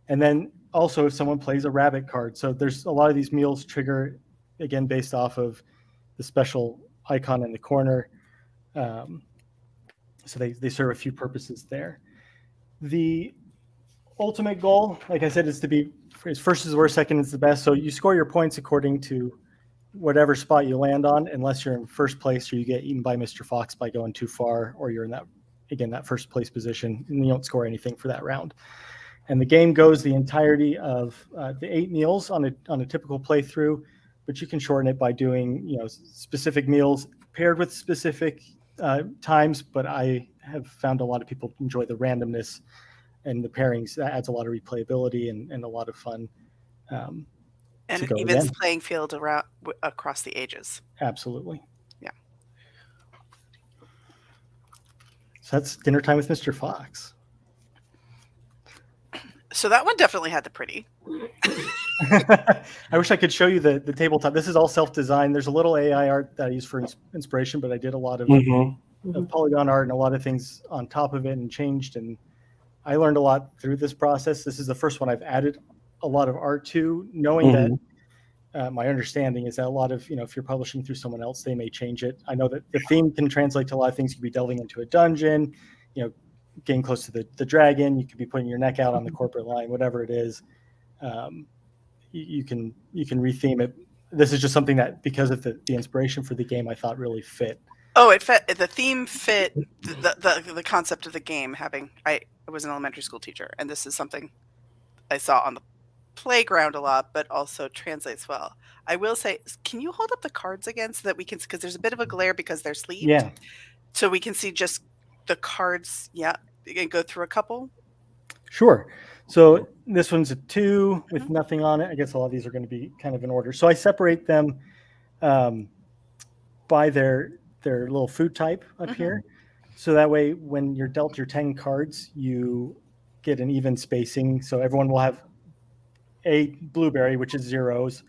And then also if someone plays a rabbit card. So there's a lot of these meals trigger, again, based off of the special icon in the corner. So they serve a few purposes there. The ultimate goal, like I said, is to be as first is the worst, second is the best. So you score your points according to whatever spot you land on, unless you're in first place or you get eaten by Mr. Fox by going too far, or you're in that first place position and you don't score anything for that round. And the game goes the entirety of the 8 meals on a typical playthrough, but you can shorten it by doing specific meals paired with specific times. But I have found a lot of people enjoy the randomness and the pairings. That adds a lot of replayability and a lot of fun. And it evens the playing field across the ages. Absolutely. Yeah. So that's Dinner Time with Mr. Fox. So that one definitely had the pretty. I wish I could show you the tabletop. This is all self-designed. There's a little AI art that I use for inspiration, but I did a lot of polygon art and a lot of things on top of it and changed. And I learned a lot through this process. This is the first one I've added a lot of art to, knowing that my understanding is that a lot of, if you're publishing through someone else, they may change it. I know that the theme can translate to a lot of things. You could be delving into a dungeon, getting close to the dragon. You could be putting your neck out on the corporate line, whatever it is. You can retheme it. This is just something that, because of the inspiration for the game, I thought really fit. Oh, it fit. The theme fit the concept of the game. I was an elementary school teacher, and this is something I saw on the playground a lot, but also translates well. I will say, can you hold up the cards again so that we can, because there's a bit of a glare because they're sleeved. Yeah. So we can see just the cards. Yeah. And go through a couple. Sure. So this one's a 2 with nothing on it. I guess a lot of these are going to be kind of in order. So I separate them by their little food type up here. So that way, when you're dealt your 10 cards, you get an even spacing. So everyone will have a blueberry, which is 0s,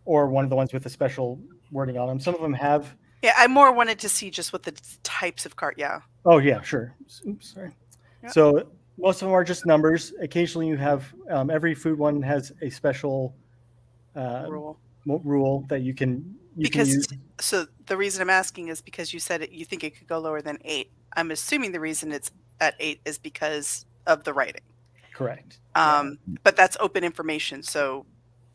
or one of the ones with a special wording on them. Some of them have. Yeah, I more wanted to see just what the types of card. Yeah. Oh yeah, sure. Oops, sorry. Yep. So most of them are just numbers. Occasionally you have every food one has a special rule that you can use. So the reason I'm asking is because you said you think it could go lower than 8. I'm assuming the reason it's at 8 is because of the writing. Correct. But that's open information. So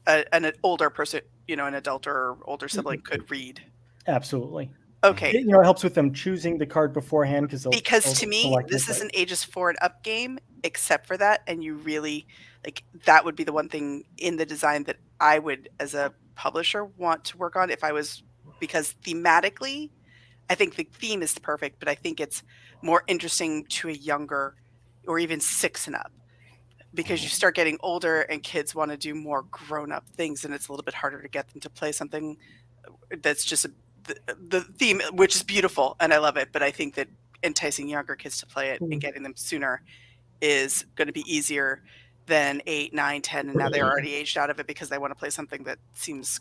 an older person, an adult or older sibling could read. Absolutely. Okay. It helps with them choosing the card beforehand because to me, this is an ages 4 and up game, except for that. And you really that would be the one thing in the design that I would, as a publisher, want to work on because thematically, I think the theme is perfect, but I think it's more interesting to a younger or even 6 and up, because you start getting older and kids want to do more grown up things. And it's a little bit harder to get them to play something that's just the theme, which is beautiful, and I love it. But I think that enticing younger kids to play it and getting them sooner is going to be easier than 8, 9, 10, and now they're already aged out of it because they want to play something that seems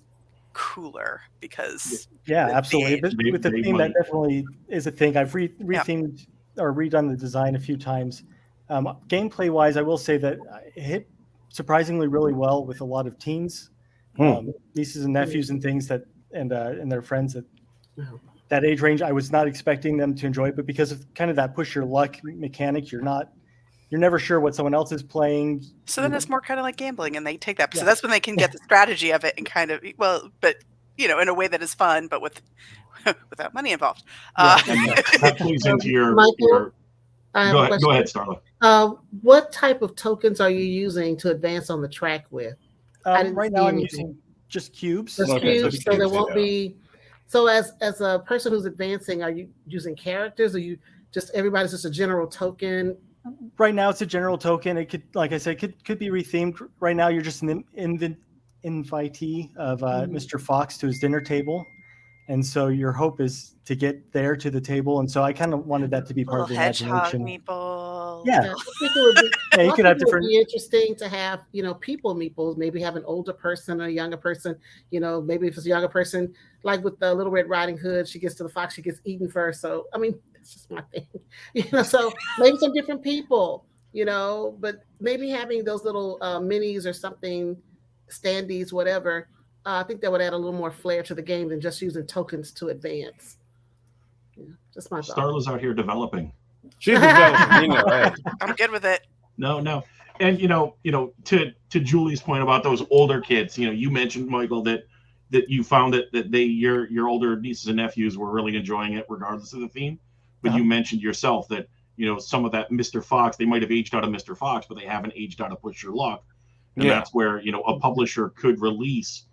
cooler because absolutely. With the theme, that definitely is a thing. I've rethemed or redone the design a few times. Gameplay wise, I will say that it hit surprisingly really well with a lot of teens, nieces and nephews and things and their friends that age range. I was not expecting them to enjoy it, but because of kind of that push your luck mechanic, you're never sure what someone else is playing. So then it's more kind of like gambling, and they take that. So that's when they can get the strategy of it and kind of, but in a way that is fun, but without money involved. That plays into your. Michael, Go ahead, Starla. What type of tokens are you using to advance on the track with? Right now, I'm using just cubes. Just cubes, so there won't be. So as a person who's advancing, are you using characters? Or you just everybody's just a general token? Right now, it's a general token. It could, like I said, could be rethemed. Right now, you're just an invitee of Mr. Fox to his dinner table, and so your hope is to get there to the table. And so I kind of wanted that to be part of the imagination. Meeple. Yeah, You could have different. It would be interesting to have people meeples. Maybe have an older person or a younger person. Maybe if it's a younger person, like with the Little Red Riding Hood, she gets to the fox, she gets eaten first. So I mean. It's just my thing, so maybe some different people, but maybe having those little minis or something, standees, whatever, I think that would add a little more flair to the game than just using tokens to advance. Just my thought. Starla's out here developing. She's developing, right? I'm good with it. No. And to Julie's point about those older kids, you mentioned, Michael, that you found that your older nieces and nephews were really enjoying it regardless of the theme. But you mentioned yourself that, some of that Mr. Fox, they might have aged out of Mr. Fox, but they haven't aged out of Push Your Luck. And that's where, a publisher could release,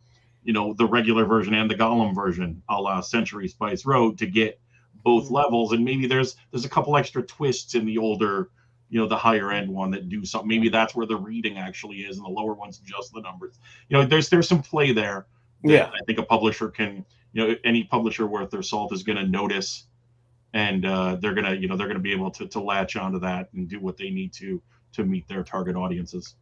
the regular version and the Gollum version, a la Century Spice Road, to get both levels. And maybe there's a couple extra twists in the older, the higher end one that do something. Maybe that's where the reading actually is, and the lower one's just the numbers. There's some play there. I think a publisher can, any publisher worth their salt is going to notice. And they're gonna be able to latch onto that and do what they need to meet their target audiences.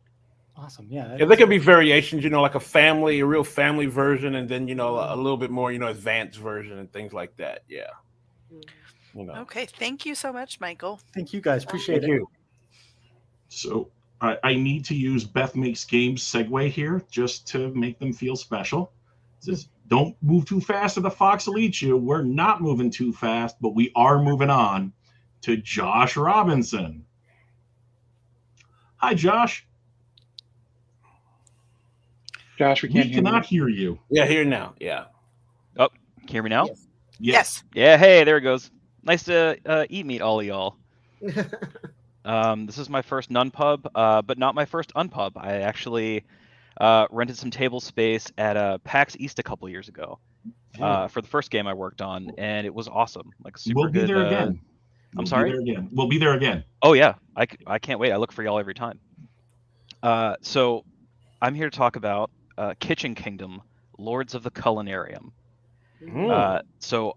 Awesome, yeah. There could be variations, like a real family version, and then a little bit more, advanced version and things like that. Yeah. Okay, thank you so much, Michael. Thank you guys, appreciate it. So I need to use Beth Makes Games segue here just to make them feel special. It says, don't move too fast or the fox will eat you. We're not moving too fast, but we are moving on to Josh Robinson. Hi, Josh. Josh, we cannot hear you. Yeah, here now. Yeah. Oh, can you hear me now? Yes. Yeah, hey, there it goes. Nice to meet all of y'all. This is my first non-pub, but not my first unpub. I actually rented some table space at PAX East a couple years ago for the first game I worked on, and it was awesome. Like super we'll be good. There again. I'm sorry. We'll be there again. Oh yeah, I can't wait. I look for y'all every time. So I'm here to talk about Kitchen Kingdom, Lords of the Culinarium. So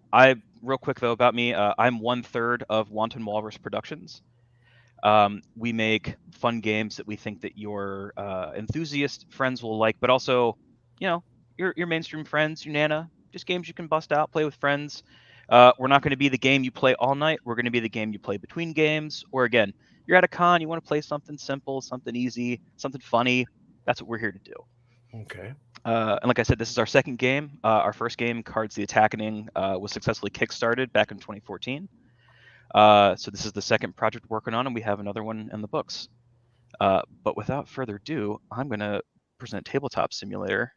real quick though about me, I'm 1/3 of Wanton Walrus Productions. We make fun games that we think that your enthusiast friends will like, but also, your mainstream friends, your Nana, just games you can bust out, play with friends. We're not going to be the game you play all night. We're going to be the game you play between games. Or again, you're at a con, you want to play something simple, something easy, something funny. That's what we're here to do. Okay. And like I said, this is our second game. Our first game, Cards the Attacking, was successfully kickstarted back in 2014. So this is the second project we're working on, and we have another one in the books. But without further ado, I'm going to present Tabletop Simulator,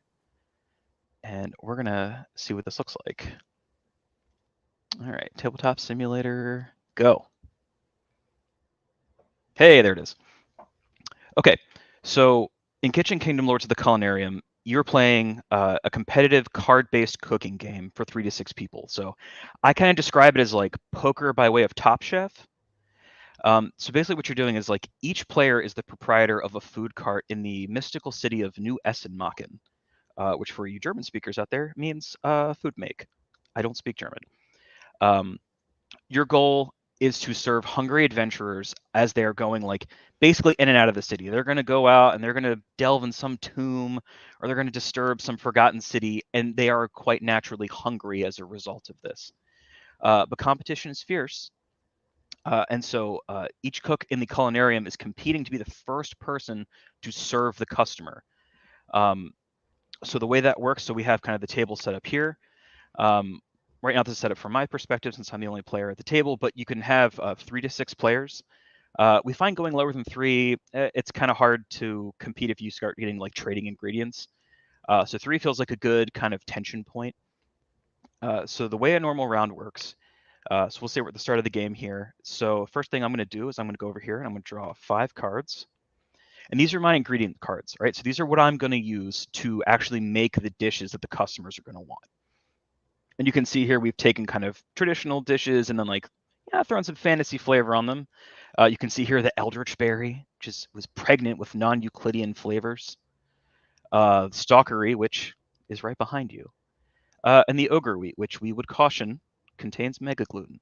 and we're going to see what this looks like. All right, Tabletop Simulator, go. Hey, there it is. Okay, so in Kitchen Kingdom Lords of the Culinarium, you're playing a competitive card-based cooking game for 3 to 6 people. So I kind of describe it as like poker by way of Top Chef. So basically what you're doing is like each player is the proprietor of a food cart in the mystical city of New Essen-Machen, which for you German speakers out there means food make. I don't speak German. Your goal is to serve hungry adventurers as they are going like basically in and out of the city. They're going to go out and they're going to delve in some tomb, or they're going to disturb some forgotten city, and they are quite naturally hungry as a result of this. But competition is fierce. And so each cook in the culinarium is competing to be the first person to serve the customer. So the way that works, so we have kind of the table set up here. Right now, this is set up from my perspective since I'm the only player at the table, but you can have 3 to 6 players. We find going lower than 3, it's kind of hard to compete if you start getting like trading ingredients. So 3 feels like a good kind of tension point. So the way a normal round works, so we'll say we're at the start of the game here. So first thing I'm going to do is I'm going to go over here and I'm going to draw 5 cards. And these are my ingredient cards, right? So these are what I'm going to use to actually make the dishes that the customers are going to want. And you can see here we've taken kind of traditional dishes and then like, yeah, throwing some fantasy flavor on them. You can see here the Eldritch Berry, which was pregnant with non-Euclidean flavors. Stalkery, which is right behind you. And the Ogre Wheat, which we would caution contains mega gluten.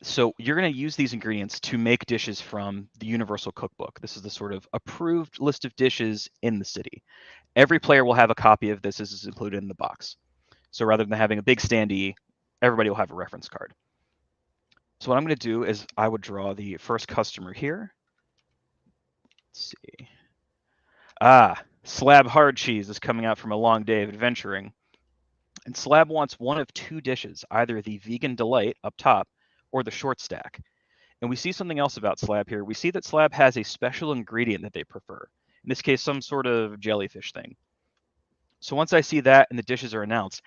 So you're going to use these ingredients to make dishes from the Universal Cookbook. This is the sort of approved list of dishes in the city. Every player will have a copy of this. This is included in the box. So rather than having a big standee, everybody will have a reference card. So what I'm going to do is I would draw the first customer here. Let's see. Slab Hard Cheese is coming out from a long day of adventuring. And Slab wants one of 2 dishes, either the Vegan Delight up top or the Short Stack. And we see something else about Slab here. We see that Slab has a special ingredient that they prefer. In this case, some sort of jellyfish thing. So once I see that and the dishes are announced,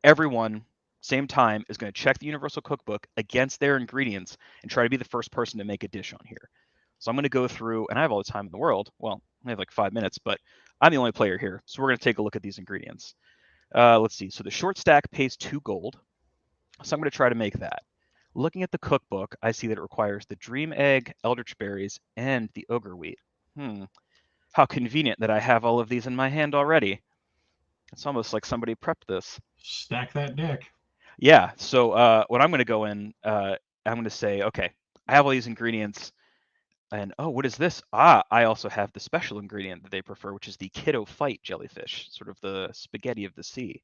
everyone, same time, is going to check the Universal Cookbook against their ingredients and try to be the first person to make a dish on here. So I'm going to go through, and I have all the time in the world. Well, I have like 5 minutes, but I'm the only player here. So we're going to take a look at these ingredients. Let's see. So the Short Stack pays 2 gold. So I'm going to try to make that. Looking at the cookbook, I see that it requires the Dream Egg, Eldritch Berries, and the Ogre Wheat. How convenient that I have all of these in my hand already. It's almost like somebody prepped this. Stack that deck. Yeah. So what I'm going to go in, I'm going to say, okay, I have all these ingredients. And oh, what is this? I also have the special ingredient that they prefer, which is the Kiddo Fight jellyfish, sort of the spaghetti of the sea.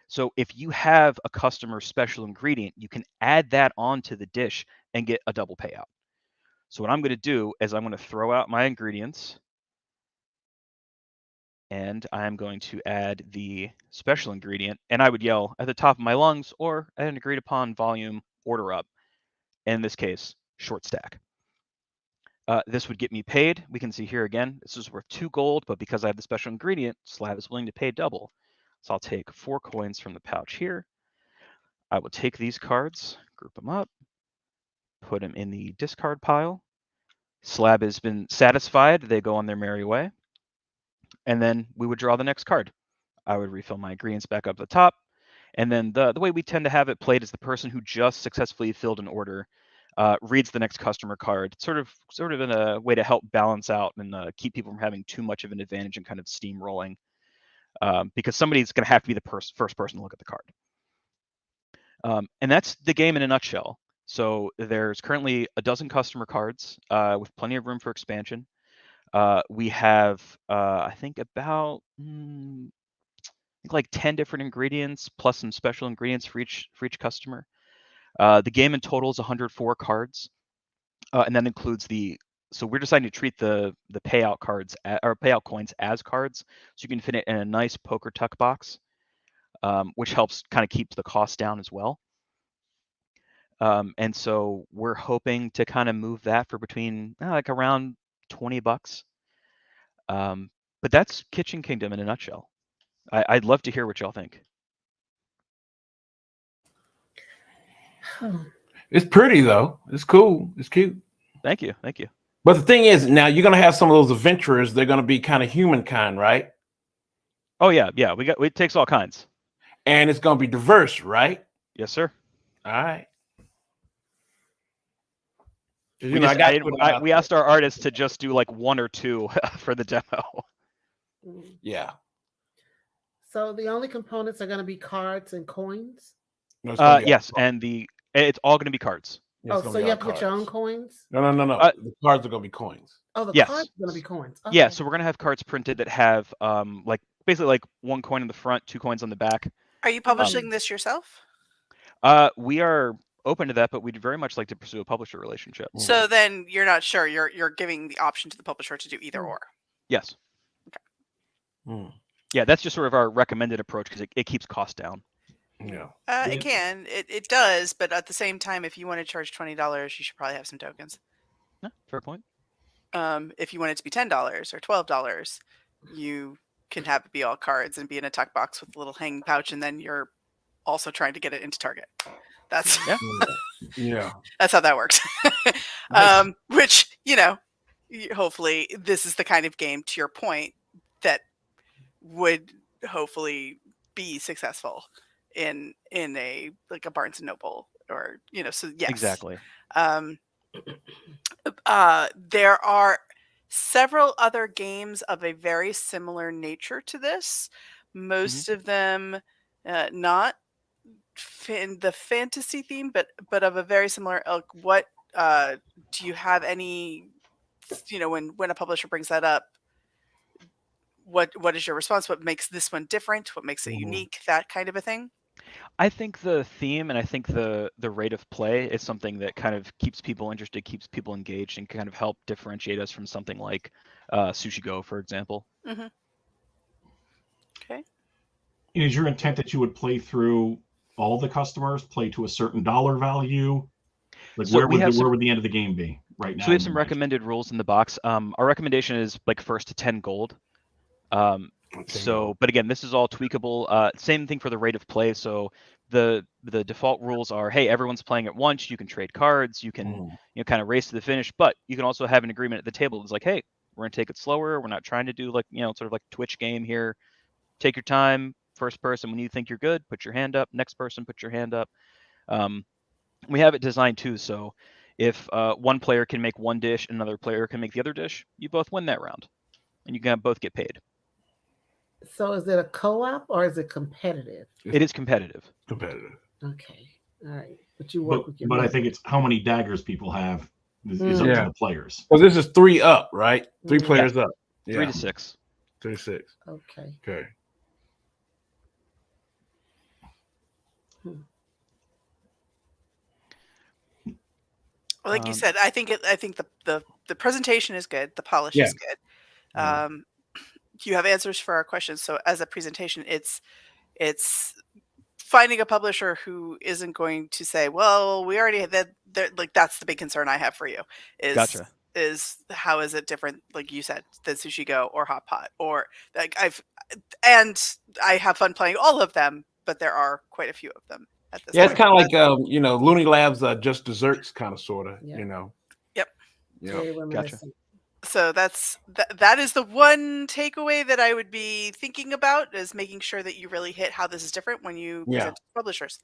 So if you have a customer special ingredient, you can add that onto the dish and get a double payout. So what I'm going to do is I'm going to throw out my ingredients. And I'm going to add the special ingredient. And I would yell at the top of my lungs or at an agreed upon volume, order up. In this case, Short Stack. This would get me paid. We can see here again, this is worth 2 gold, but because I have the special ingredient, Slab is willing to pay double. So I'll take 4 coins from the pouch here. I will take these cards, group them up, put them in the discard pile. Slab has been satisfied. They go on their merry way. And then we would draw the next card. I would refill my ingredients back up at the top. And then the way we tend to have it played is the person who just successfully filled an order reads the next customer card, sort of in a way to help balance out and keep people from having too much of an advantage and kind of steamrolling, because somebody's going to have to be the first person to look at the card. And that's the game in a nutshell. So there's currently a dozen customer cards with plenty of room for expansion. We have, I think, about like 10 different ingredients plus some special ingredients for each customer. The game in total is 104 cards, and that includes so we're deciding to treat the payout cards or payout coins as cards, so you can fit it in a nice poker tuck box, which helps kind of keep the cost down as well. And so we're hoping to kind of move that for between like around $20. But that's Kitchen Kingdom in a nutshell. I'd love to hear what y'all think. It's pretty though. It's cool. It's cute. Thank you. But the thing is, now you're gonna have some of those adventurers. They're gonna be kind of humankind, right? Oh yeah. It takes all kinds. And it's gonna be diverse, right? Yes, sir. All right. We asked our artists to just do like 1 or 2 for the demo. Yeah. So the only components are going to be cards and coins? No, it's gonna be Yes, and it's all going to be cards. Yeah, it's Oh, gonna so be you all have to put your own cards. coins? No. The cards are gonna be coins. Oh, the Yes. cards are going to be coins. Yeah, Okay. so we're going to have cards printed that have like basically like 1 coin in the front, 2 coins on the back. Are you publishing this yourself? We are open to that, but we'd very much like to pursue a publisher relationship. So then you're not sure. You're giving the option to the publisher to do either or. Yes. Yeah, that's just sort of our recommended approach because it keeps costs down. Yeah. It can. It does, but at the same time, if you want to charge $20, you should probably have some tokens. Yeah, fair point. If you want it to be $10 or $12, you can have it be all cards and be in a tuck box with a little hanging pouch, and then you're also trying to get it into Target. That's Yeah. that's how that works. Which, hopefully this is the kind of game, to your point, that would hopefully be successful in a like a Barnes and Noble or so yes. Exactly. There are several other games of a very similar nature to this. Most of them not in the fantasy theme, but of a very similar ilk. What do you have any? When a publisher brings that up, what is your response? What makes this one different? What makes it unique? That kind of a thing. I think the theme and I think the rate of play is something that kind of keeps people interested, keeps people engaged, and can kind of help differentiate us from something like Sushi Go, for example. Mm-hmm. Okay. Is your intent that you would play through all the customers, play to a certain dollar value? Like So where we have where would the end of the game be right now? So we have some recommended rules in the box. Our recommendation is like first to 10 gold. But again, this is all tweakable. Same thing for the rate of play. So the default rules are, hey, everyone's playing at once. You can trade cards. You can kind of race to the finish. But you can also have an agreement at the table. It's like, hey, we're gonna take it slower. We're not trying to do like sort of like Twitch game here. Take your time. First person, when you think you're good, put your hand up. Next person, put your hand up. We have it designed too. So if one player can make one dish, another player can make the other dish, you both win that round, and you can both get paid. So is it a co-op or is it competitive? It is competitive. Competitive. Okay. All right. But you work with your But I money. think it's how many daggers people have is up to the players. Well, this is 3 up, right? 3 players up. 3 to 6. 3 to 6. Okay. Okay. Well, like you said, I think the presentation is good. The polish is good. You have answers for our questions. So as a presentation, it's finding a publisher who isn't going to say, "Well, we already had that." Like that's the big concern I have for you. Gotcha. Is how is it different, like you said, than Sushi Go or Hot Pot or like I have fun playing all of them, but there are quite a few of them. At this Yeah, it's point. kind of like Looney Labs Just Desserts kind of sort of, Yep. Gotcha. So that is the one takeaway that I would be thinking about, is making sure that you really hit how this is different when you present to publishers.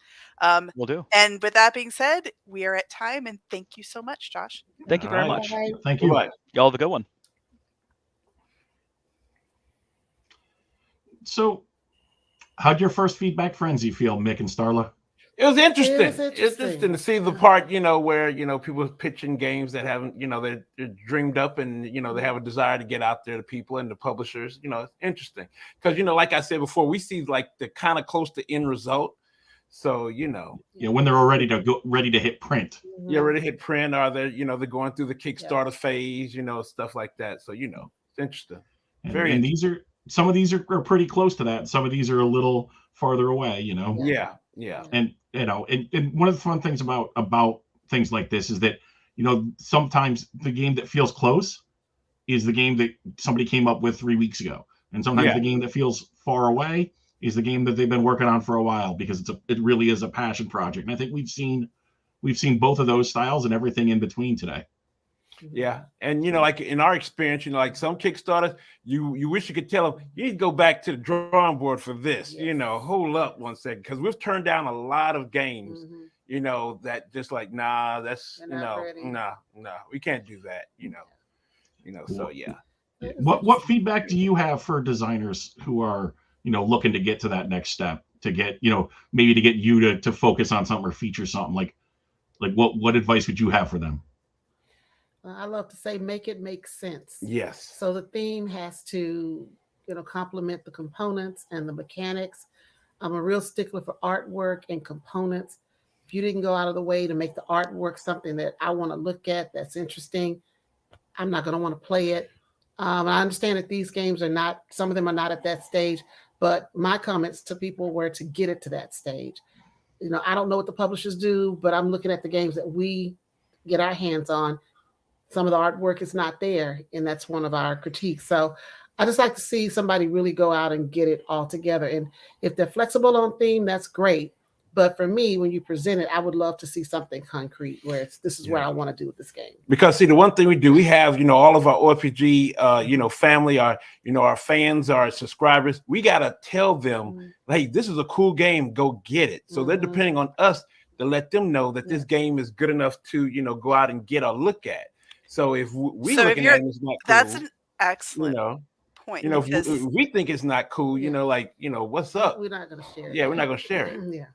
Will do. And with that being said, we are at time, and thank you so much, Josh. Thank you very much. Thank you. Y'all have a good one. So, how'd your first feedback frenzy feel, Mick and Starla? It was interesting. It was It's interesting to see the part, where, people pitching games that haven't, they're dreamed up and, they have a desire to get out there to people and the publishers. It's interesting because, like I said before, we see like the kind of close to end result. So, when they're ready to hit print. You're ready to hit print, or they're going through the Kickstarter phase, stuff like that. So, it's interesting. And these are, some of these are pretty close to that. Some of these are a little farther away, Yeah. And and one of the fun things about things like this is that sometimes the game that feels close is the game that somebody came up with 3 weeks ago, and sometimes the game that feels far away is the game that they've been working on for a while, because it really is a passion project. And I think we've seen both of those styles and everything in between today. Yeah, and like in our experience, like some Kickstarters, you wish you could tell them you need to go back to the drawing board for this. Hold up one second, because we've turned down a lot of games. That just like, nah, that's no, we can't do that. So yeah. What feedback do you have for designers who are looking to get to that next step? to get, maybe to get you to focus on something or feature something? Like what advice would you have for them? I love to say, make it make sense. Yes. So the theme has to, complement the components and the mechanics. I'm a real stickler for artwork and components. If you didn't go out of the way to make the artwork something that I want to look at, that's interesting, I'm not going to want to play it. I understand that these games are not, some of them are not at that stage, but my comments to people were to get it to that stage. I don't know what the publishers do, but I'm looking at the games that we get our hands on. Some of the artwork is not there, and that's one of our critiques. So I just like to see somebody really go out and get it all together. And if they're flexible on theme, that's great. But for me, when you present it, I would love to see something concrete where this is what I want to do with this game. Because see, the one thing we do, we have, all of our RPG, family, our fans, our subscribers, we got to tell them, hey, this is a cool game, go get it. So they're depending on us to let them know that this game is good enough to, go out and get a look at. So if we looking at it, it's not cool, that's an excellent point. If we think it's not cool, what's up? We're not going to share it. Yeah, we're not going to share it. Yeah.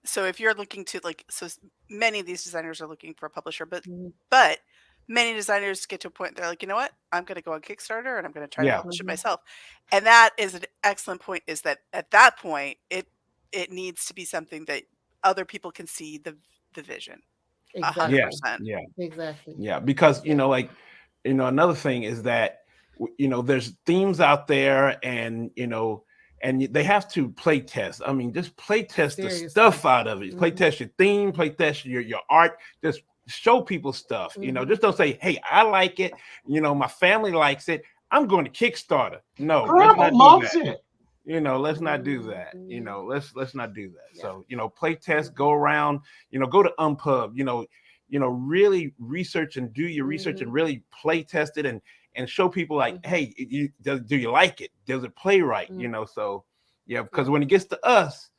So if you're looking to so many of these designers are looking for a publisher, but many designers get to a point they're like, you know what, I'm going to go on Kickstarter and I'm going to try to publish it myself. And that is an excellent point. Is that at that point it needs to be something that other people can see the vision. Exactly. 100%. Yeah. Exactly. Yeah, because another thing is that there's themes out there, and and they have to play test. I mean, just play test the stuff out of it. Play test your theme, play test your art. Just show people stuff. Just don't say, hey, I like it. My family likes it. I'm going to Kickstarter. No, Grandma loves it. Let's not do that. Let's not do that. So, play test, go around, go to Unpub, really research and do your research and really play test it and show people like, hey, do you like it? Does it play right? So because when it gets to us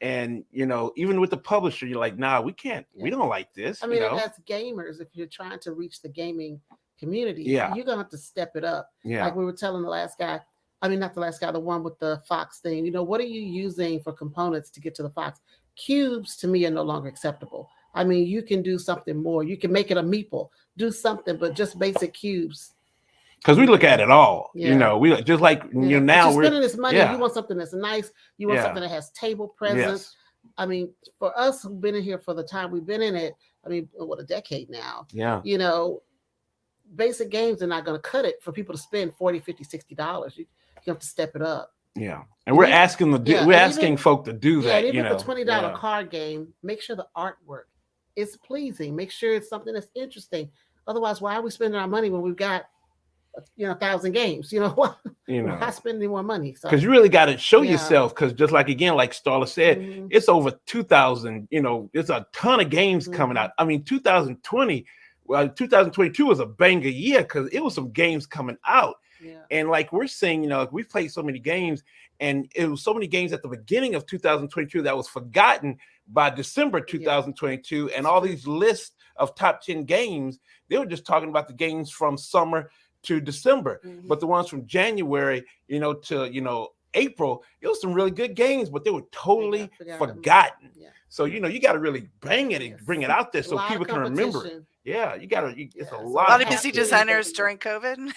and, even with the publisher, you're like, nah, we can't, we don't like this. I mean, as gamers, if you're trying to reach the gaming community, you're going to have to step it up. Yeah. Like we were telling the last guy, not the last guy, the one with the Fox thing. What are you using for components to get to the Fox? Cubes to me are no longer acceptable. I mean, you can do something more. You can make it a meeple, do something, but just basic cubes. Because we look at it all, we just like now we're spending this money. You want something that's nice. You want Yeah. something that has table presence. Yes. I mean, for us who've been in here for the time we've been in it, I mean, what, a decade now? Yeah. Basic games are not going to cut it for people to spend $40, $50, $60. You have to step it up. Yeah, and we're asking folk to do that. Even the $20 card game, make sure the artwork is pleasing. Make sure it's something that's interesting. Otherwise, why are we spending our money when we've got 1,000 games? Why spending more money? Because you really got to show yourself. Because just like Starla said, it's over 2,000. There's a ton of games coming out. I mean, 2022 was a banger year because it was some games coming out. Yeah. And like we're saying, we've played so many games, and it was so many games at the beginning of 2022 that was forgotten by December 2022. And all these lists of top 10 games, they were just talking about the games from summer to December. But the ones from January, to April, it was some really good games, but they were totally forgotten. Yeah. So you got to really bang it and bring it out there so people can remember it. Yeah, you got to. It's a lot of busy designers during COVID.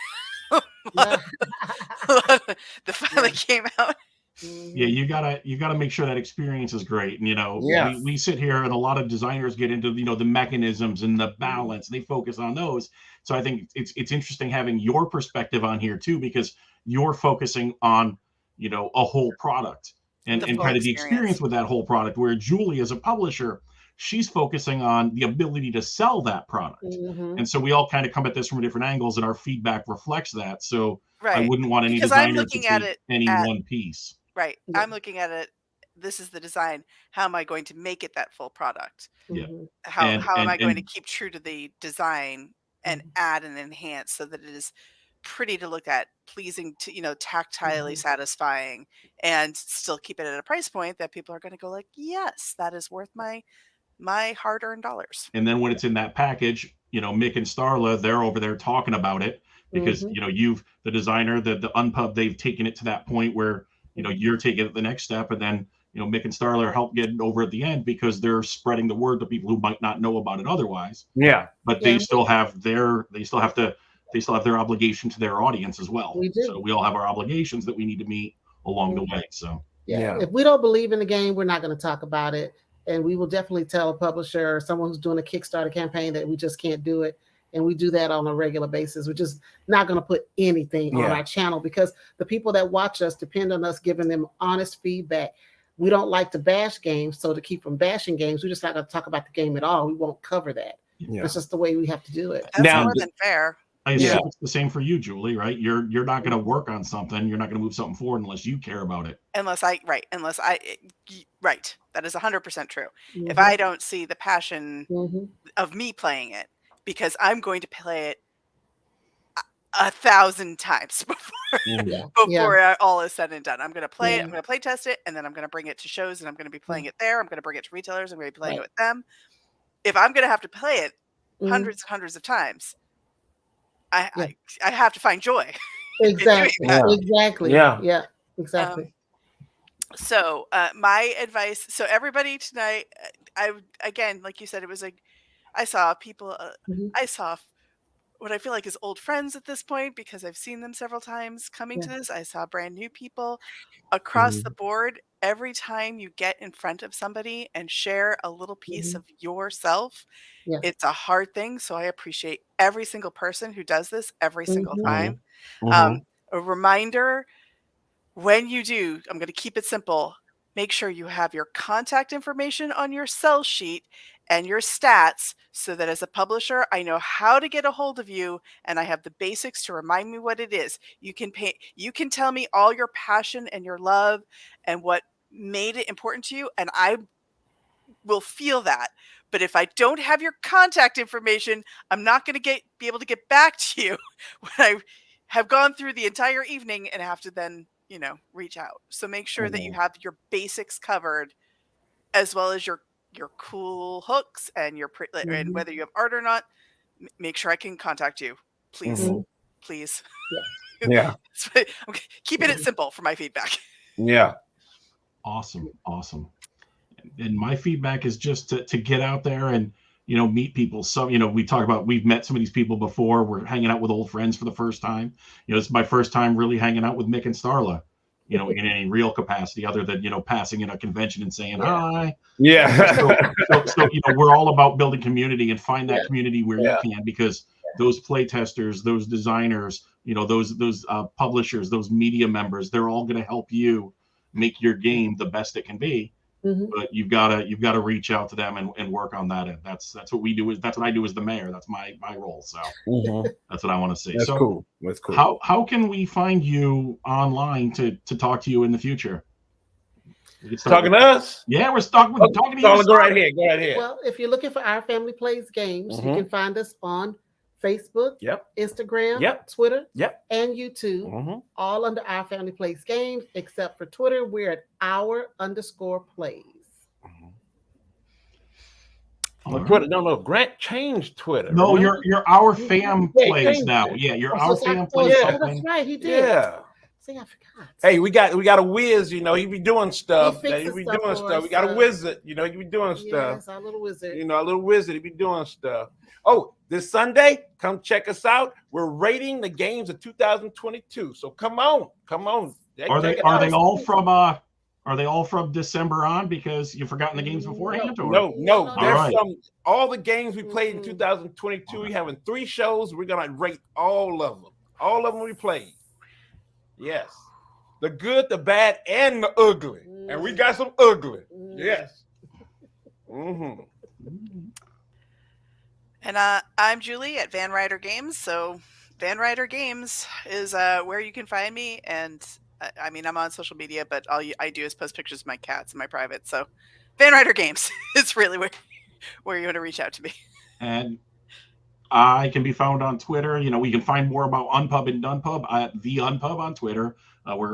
The file that came out. Yeah, you gotta make sure that experience is great. And we sit here and a lot of designers get into the mechanisms and the balance, and they focus on those. So I think it's interesting having your perspective on here too, because you're focusing on a whole product and kind of the experience with that whole product, where Julie as a publisher, she's focusing on the ability to sell that product. And so we all kind of come at this from different angles, and our feedback reflects that. So I wouldn't want any designer to take any one piece. Right. I'm looking at it. This is the design. How am I going to make it that full product? Yeah. How am I going to keep true to the design and add and enhance so that it is pretty to look at, pleasing to, tactilely satisfying, and still keep it at a price point that people are going to go like, yes, that is worth my hard-earned dollars. And then when it's in that package, Mick and Starla, they're over there talking about it because, you've the designer, the Unpub, they've taken it to that point where, you're taking it the next step, and then Mick and Starler help get it over at the end because they're spreading the word to people who might not know about it otherwise. Yeah, but they still have their obligation to their audience as well. We do. So we all have our obligations that we need to meet along the way. So if we don't believe in the game, we're not going to talk about it, and we will definitely tell a publisher or someone who's doing a Kickstarter campaign that we just can't do it. And we do that on a regular basis. We're just not going to put anything on our channel because the people that watch us depend on us giving them honest feedback. We don't like to bash games, so to keep from bashing games, we're just not going to talk about the game at all. We won't cover that. It's just the way we have to do it. That's more than fair. I assume it's the same for you, Julie, right? You're not going to work on something. You're not going to move something forward unless you care about it. Right. That is 100% true. If I don't see the passion of me playing it, because I'm going to play it 1,000 times before all is said and done. I'm going to play it. I'm going to play test it, and then I'm going to bring it to shows, and I'm going to be playing it there. I'm going to bring it to retailers. I'm going to be playing it with them. If I'm going to have to play it hundreds and hundreds of times, I have to find joy. Exactly. Yeah. Exactly. So my advice. So everybody tonight, again, like you said, it was like I saw people. I saw what I feel like is old friends at this point because I've seen them several times coming to this. I saw brand new people across the board. Every time you get in front of somebody and share a little piece of yourself, it's a hard thing. So I appreciate every single person who does this every single time. A reminder, when you do, I'm going to keep it simple. Make sure you have your contact information on your sell sheet and your stats so that as a publisher, I know how to get a hold of you and I have the basics to remind me what it is. You can tell me all your passion and your love and what made it important to you, and I will feel that. But if I don't have your contact information, I'm not going to be able to get back to you when I have gone through the entire evening and have to then, reach out. So make sure that you have your basics covered as well as your cool hooks and and whether you have art or not, make sure I can contact you. Please. Please. Yeah. I'm keeping it simple for my feedback. Yeah. Awesome. And my feedback is just to get out there and, meet people. So, we talk about, we've met some of these people before. We're hanging out with old friends for the first time. It's my first time really hanging out with Mick and Starla, in any real capacity other than, passing in a convention and saying hi. Yeah. So we're all about building community and find that community where you can, because those play testers, those designers, those publishers, those media members, they're all going to help you make your game the best it can be. But you've got to reach out to them and work on that. And that's what we do. That's what I do as the mayor. That's my role. So that's what I want to see. That's cool. That's cool. How can we find you online to talk to you in the future? Talking to us? Yeah, we're talking to you. Go right here. Well, if you're looking for Our Family Plays Games, you can find us on Facebook, Instagram, Twitter, and YouTube, all under Our Family Plays Games, except for Twitter, we're at _plays. On Twitter, no. Grant changed Twitter. No, you're Our Fam Plays now. Yeah, you're Our Fam Plays. That's right, he did. Yeah. See, I forgot. Hey, we got a whiz, he be doing stuff. He be doing stuff. We got a wizard, he be doing stuff. Yes, our little wizard. Our little wizard, he be doing stuff. Oh, this Sunday, come check us out. We're rating the games of 2022. So come on. Are they all from December on because you've forgotten the games beforehand? No. They're from all the games we played in 2022. We're having 3 shows. We're gonna rate all of them. All of them we played. Yes. The good, the bad, and the ugly. And we got some ugly. Yes. And I'm Julie at Van Ryder Games. So Van Ryder Games is where you can find me. And I'm on social media, but all I do is post pictures of my cats in my private. So Van Ryder Games is really where you want to reach out to me. And I can be found on Twitter. We can find more about Unpub and Nunpub at the Unpub on Twitter.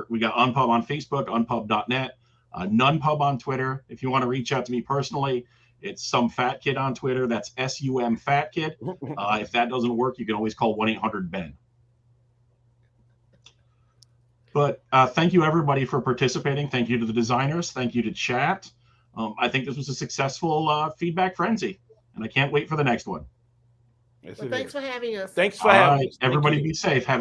We got Unpub on Facebook, unpub.net, Nunpub on Twitter. If you want to reach out to me personally, it's some fat kid on Twitter. That's SUM fat kid. If that doesn't work, you can always call 1-800-BEN. But thank you, everybody, for participating. Thank you to the designers. Thank you to chat. I think this was a successful feedback frenzy, and I can't wait for the next one. Yes, Well, thanks for having us. Thanks for having us. Thank Everybody you. be safe. Have